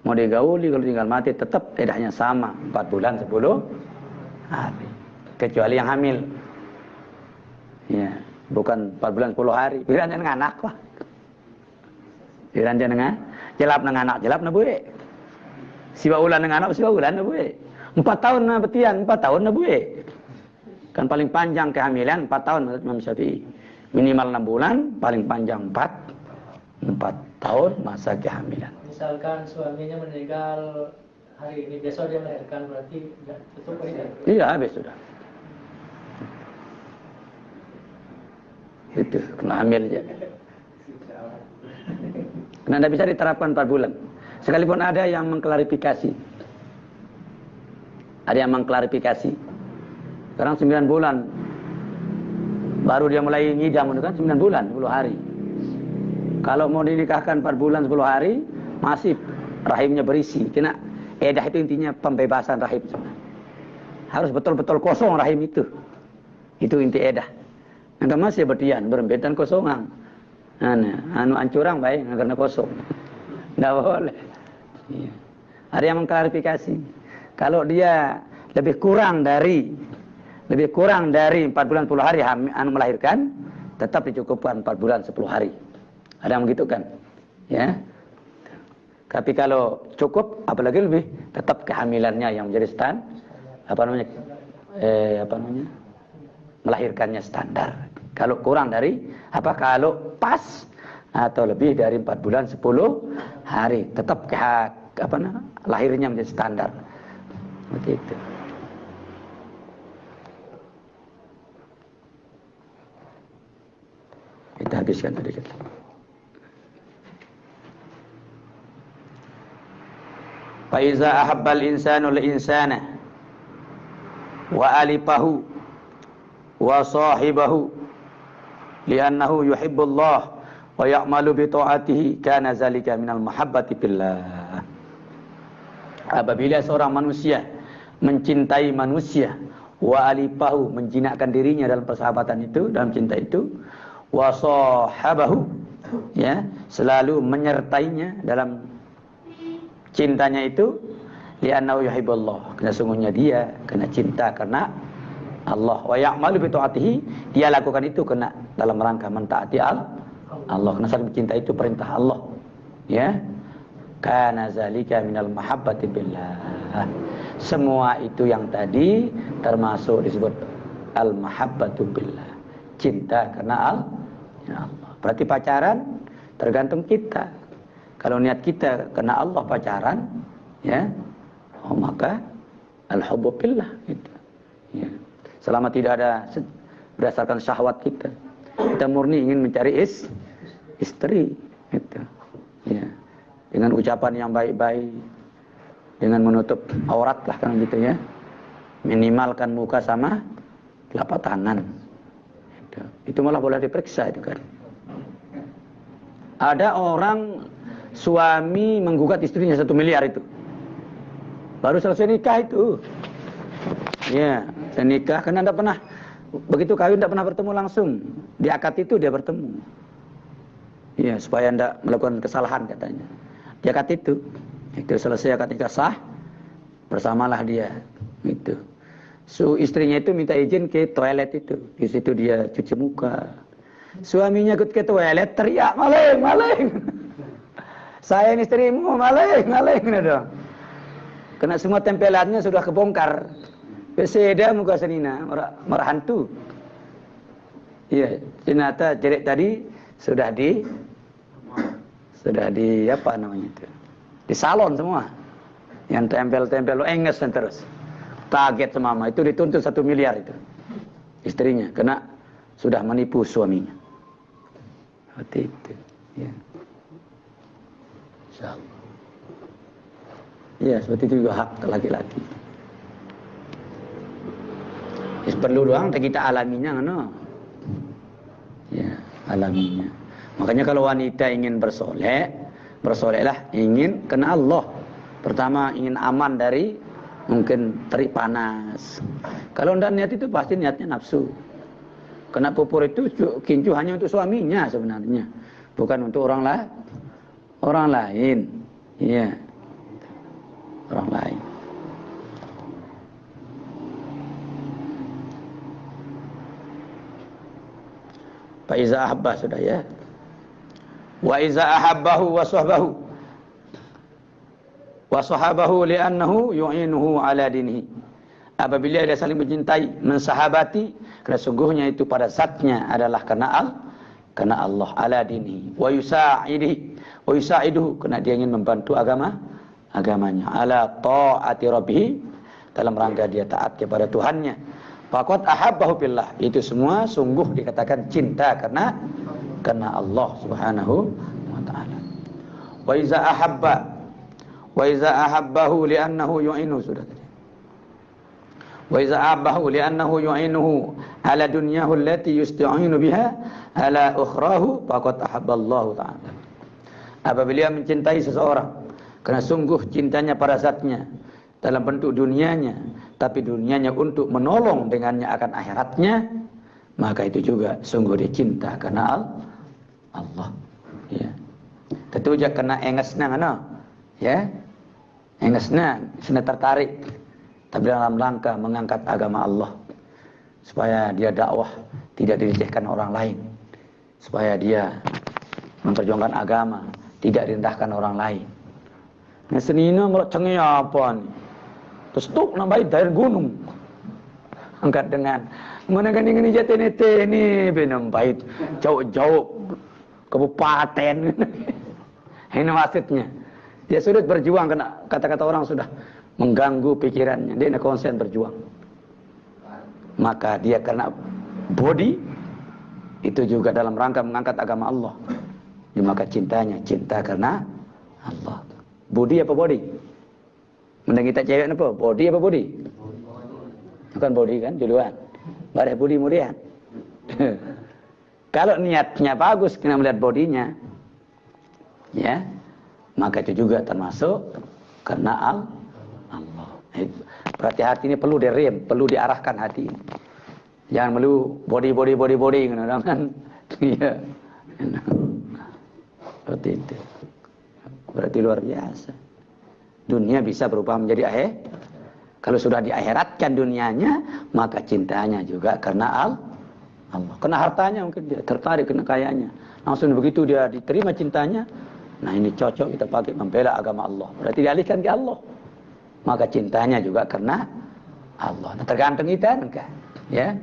Mau digauli kalau tinggal mati tetap eddahnya sama, 4 bulan 10 hari. Kecuali yang hamil. Ya, bukan 4 bulan 10 hari. Pikiran jangan anak lah. Pikiran jangan jelap nang anak, jelap na buik. Siwa ulan nang anak, siwa ulan na buik. 4 tahun na betian, 4 tahun na buik. Kan paling panjang kehamilan 4 tahun menurut Imam Syafi'i. Minimal 6 bulan, paling panjang 4 tahun masa kehamilan. Misalkan suaminya meninggal hari ini, besok dia melahirkan, berarti tutup ini? Iya, habis sudah. Itu, kena hamil aja. Karena tidak bisa diterapkan 4 bulan. Sekalipun ada yang mengklarifikasi. Ada yang mengklarifikasi. Sekarang 9 bulan. Baru dia mulai ngidam, itu kan 9 bulan, 10 hari. Kalau mau dinikahkan 4 bulan, 10 hari, masih rahimnya berisi. Kena edah itu intinya pembebasan rahim. Harus betul-betul kosong rahim itu. Itu inti edah. Nggak masih berdian, berembetan kosongan. Anu ancurang baik, karena kosong. Nggak boleh. Iya. Ada yang mengklarifikasi. Kalau dia lebih kurang dari 4 bulan 10 hari anu melahirkan, tetap dicukupkan 4 bulan 10 hari. Ada yang begitu kan? Ya. Tapi kalau cukup, apalagi lebih, tetap kehamilannya yang menjadi melahirkannya standar. Kalau kurang dari, kalau pas atau lebih dari 4 bulan 10 hari, tetap lahirnya menjadi standar. Begitu. Kita habiskan tadi kita. Fa iza ahabbal insanu lil insana wa alifahu wa sahibahu li'annahu yuhibbullah wa ya'malu bi ta'atihi kana zalika minal mahabbati billah. Apabila seorang manusia mencintai manusia, wa alifahu, menjinakkan dirinya dalam persahabatan itu, dalam cinta itu, wa sahabahu, ya, selalu menyertainya dalam cintanya itu, li'annahu yuhibbullah, karena sungguhnya dia kena cinta karena Allah, wa ya'malu bi ta'atihi, dia lakukan itu kena dalam rangka mentaati Allah, karena saling mencinta itu perintah Allah, ya. Kana zalika minal mahabbati billah. Semua itu yang tadi termasuk disebut al-mahabbatu billah, cinta karena Allah. Berarti pacaran tergantung kita. Kalau niat kita karena Allah pacaran, ya, maka al-hubbu billah gitu. Ya. Selama tidak ada berdasarkan syahwat kita murni ingin mencari istri gitu. Ya. Dengan ucapan yang baik-baik, dengan menutup aurat lah kan gitu ya. Minimalkan muka sama telapak tangan. Gitu. Itu malah boleh diperiksa itu kan. Ada orang suami menggugat istrinya 1 miliar itu. Baru selesai nikah itu. Ya, saya nikah karena tidak pernah, begitu kawin tidak pernah bertemu langsung. Di akad itu dia bertemu. Ya, supaya tidak melakukan kesalahan katanya. Di akad itu selesai akad nikah sah, bersamalah dia. Itu. Istrinya itu minta izin ke toilet itu. Di situ dia cuci muka. Suaminya ikut ke toilet teriak, maling, maling. Saya ini istrimu, maling, maling. Karena semua tempelannya sudah kebongkar. Peseda muka senina, marah hantu. Iya, ternyata jerit tadi sudah di apa namanya itu? Di salon semua. Yang tempel-tempel enges dan terus. Kaget semua, itu dituntut 1 miliar itu. Istrinya, karena sudah menipu suaminya. Seperti itu. Ya. Insyaallah. Ya, seperti itu juga hak laki-laki. Perlu doang kita alaminya kan? Ya, alaminya. Makanya kalau wanita ingin bersolehlah ingin kena Allah. Pertama ingin aman dari mungkin terik panas. Kalau tidak niat itu pasti niatnya nafsu. Kena pupur itu kincu hanya untuk suaminya sebenarnya, bukan untuk orang lain. Iya, orang lain. Fa iza ahabba sudah ya. Wa iza ahabbahu wa sahabahu li'annahu yu'inuhu ala dinihi. Apabila dia saling mencintai, mensahabati, karena sungguhnya itu pada zatnya adalah karena Allah ala dinihi. Wa yusa'iduhu, karena dia ingin membantu agamanya. Ala ta'ati rabbih, dalam rangka dia taat kepada Tuhannya. Faqad ahabbahu billah, itu semua sungguh dikatakan cinta karena Allah Subhanahu wa taala. Wa iza ahabbahu li'annahu yu'inu, sudah tadi. Wa iza ahabbahu li'annahu yu'inuhu ala dunyahu allati yusta'inu biha ala ukhrahu faqad ahabballahu ta'ala. Apabila mencintai seseorang karena sungguh cintanya pada zatnya dalam bentuk dunianya, tapi dunianya untuk menolong dengannya akan akhiratnya, maka itu juga sungguh dia cinta karena Allah. Ya. Tentu aja kena engesna ngono. Ya. Engesna sena tertarik, tapi dalam rangka mengangkat agama Allah, supaya dia dakwah tidak dilecehkan orang lain, supaya dia memperjuangkan agama tidak direndahkan orang lain. Nah senina melok cengi apa nih? Terus tuk nambahin dari gunung, angkat dengan mana kan ini jatene ini benambait jauh-jauh kabupaten. Ini maksudnya. Dia sudah berjuang karena kata-kata orang sudah mengganggu pikirannya. Dia nak konsen berjuang. Maka dia karena body itu juga dalam rangka mengangkat agama Allah. Ya, maka cintanya cinta karena Allah. Body apa body? Mending kita cewek apa? Body apa body? Bukan body kan, duluan. Baru body kemudian. Kalau niatnya bagus kita melihat bodinya, ya, maka itu juga termasuk karena Allah. Berarti hati ini perlu direm, perlu diarahkan hati ini. Jangan melulu body kan. Iya. Seperti itu. Berarti luar biasa. Dunia bisa berubah menjadi akhir. Kalau sudah diakhiratkan dunianya, maka cintanya juga karena Allah. Kena hartanya mungkin dia tertarik, kena kayanya. Langsung begitu dia diterima cintanya, nah ini cocok kita pakai membela agama Allah. Berarti dialihkan ke Allah. Maka cintanya juga karena Allah. Nah, tergantung kita kan, ya.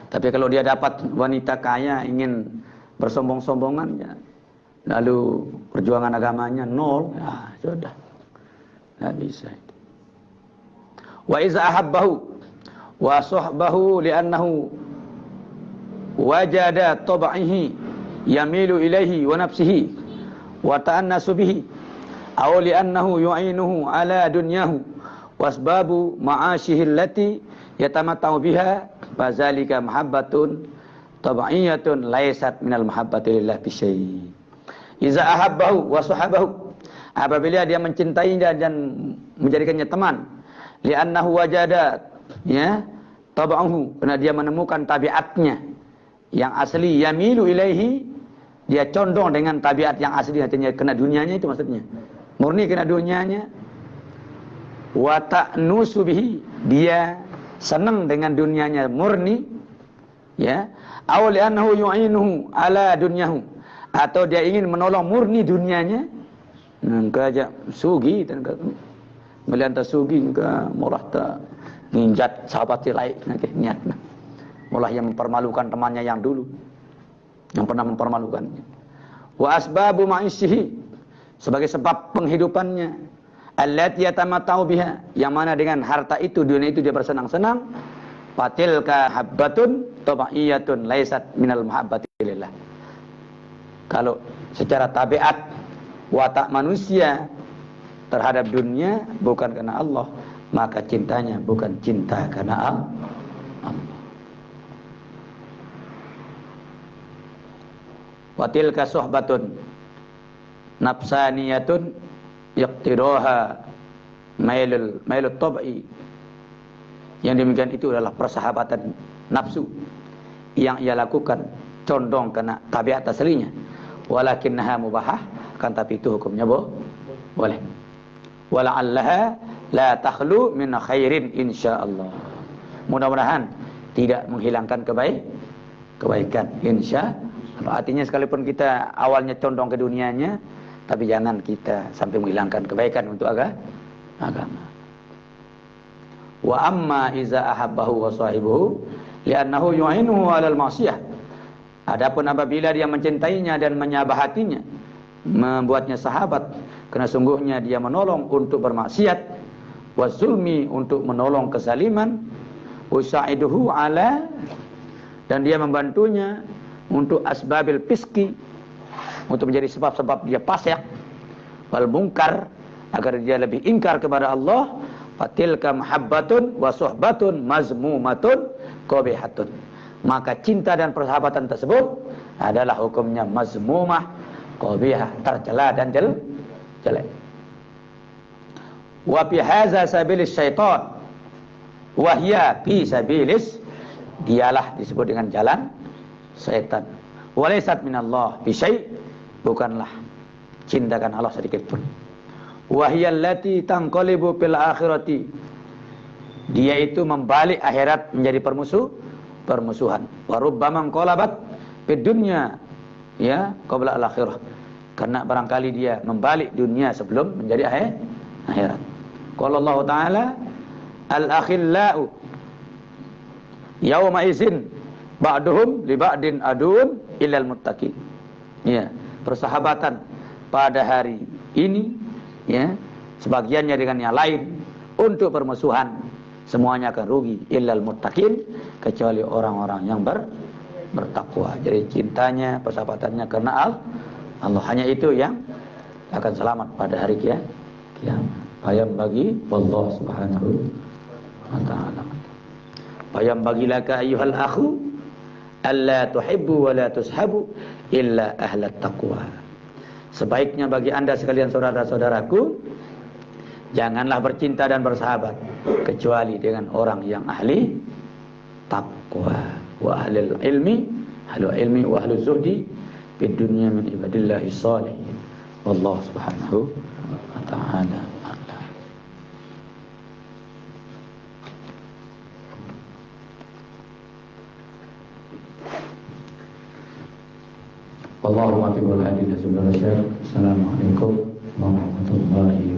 Tapi kalau dia dapat wanita kaya ingin bersombong-sombongan, ya, lalu perjuangan agamanya nol, ya sudah, nggak bisa. Wa iza ahabbahu wa sahbahu li'annahu wajada tab'ihi yamilu ilaihi wa nafsihi wa ta'annasu bihi aw li'annahu yu'inuhu ala dunyahu wasbabu ma'asyihi allati yatamatta'u biha fazalika mahabbatun tab'iyatun laysat minal mahabbati lillah bi syai'. Iza ahabbahu wa sahabahu, apabila dia mencintainya dan menjadikannya teman, li'annahu wajada, ya, tab'ahu, karena dia menemukan tabiatnya yang asli, yamilu ilaihi, dia condong dengan tabiat yang asli, artinya kena dunianya itu maksudnya, murni kena dunianya, wa ta'nusu bihi, dia senang dengan dunianya murni, ya, aw li'annahu yu'inuhu ala dunyahu, atau dia ingin menolong murni dunianya, ngajak sugi dan melihat sugi ke murah ta ninjat sahabat lain nake niatna. Mulai yang mempermalukan temannya yang dulu, yang pernah mempermalukannya. Wa asbabu ma'isyihi, sebagai sebab penghidupannya, allati yatamatta'u biha, yang mana dengan harta itu, dunia itu dia bersenang-senang, fatilka habbatun tabaiyatun laisat minal mahabbati lillah. Kalau secara tabiat watak manusia terhadap dunia bukan karena Allah, maka cintanya bukan cinta karena Allah. Wa tilka suhbatun nafsaniyatun yaqtiroha mailut tab'i. Yang demikian itu adalah persahabatan nafsu yang ia lakukan condong kena tabiat aslinya, walakinnaha mubahah, kan tapi itu hukumnya boleh. Wala'allaha la takhlu min khairin insyaallah. Mudah-mudahan tidak menghilangkan kebaikan insyaallah. Artinya sekalipun kita awalnya condong ke dunianya, tapi jangan kita sampai menghilangkan kebaikan untuk agama. Wa amma iza ahabbahu wa sahibuhu li'annahu yu'inuhu 'alal ma'siyah. Adapun apabila dia mencintainya dan menyabahatinya, membuatnya sahabat, karena sungguhnya dia menolong untuk bermaksiat, wa zulmi, untuk menolong kezaliman, usaiduhu 'ala, dan dia membantunya untuk asbabil fiski, untuk menjadi sebab-sebab dia fasik, wal munkar, agar dia lebih ingkar kepada Allah, fatilka mahabbatun wa suhbatun mazmumatun qabihatun. Maka cinta dan persahabatan tersebut adalah hukumnya mazmumah, qabihah, tercela dan jelek. Wa fi hadza sabilis syaitan wa hiya fi sabilis, dialah disebut dengan jalan setan. Walaysat minallah bi syai', bukanlah cintakan Allah sedikit pun. Wa hiya allati tanqalibu fil akhirati, dia itu membalik akhirat menjadi permusuhan. Wa rubbama qalabat fid dunya ya qabla al-akhirah, karena barangkali dia membalik dunia sebelum menjadi akhirat. Qala Allah Ta'ala al-akhillau yawma izin ba'duhum li ba'din adun illal muttaqin. Ya, persahabatan pada hari ini ya sebagiannya dengan yang lain untuk permusuhan, semuanya akan rugi illal muttaqin, kecuali orang-orang yang bertakwa. Jadi cintanya, persahabatannya karena Allah, hanya itu yang akan selamat pada hari kiamat. Ayam bagi Allah Subhanahu wa ta'ala. Ayam bagi laka ayyuhal akhu alla tuhibbu wa la tushabu illa ahlat taqwa. Sebaiknya bagi anda sekalian saudara-saudaraku, janganlah bercinta dan bersahabat kecuali dengan orang yang ahli taqwa, wa ahlul ilmi, wa ahlul zuhdi fid dunya min ibadillahi shalihin. Wallahu subhanahu wa ta'ala. Wallahu a'lam bishawab. Assalamualaikum warahmatullahi wabarakatuh.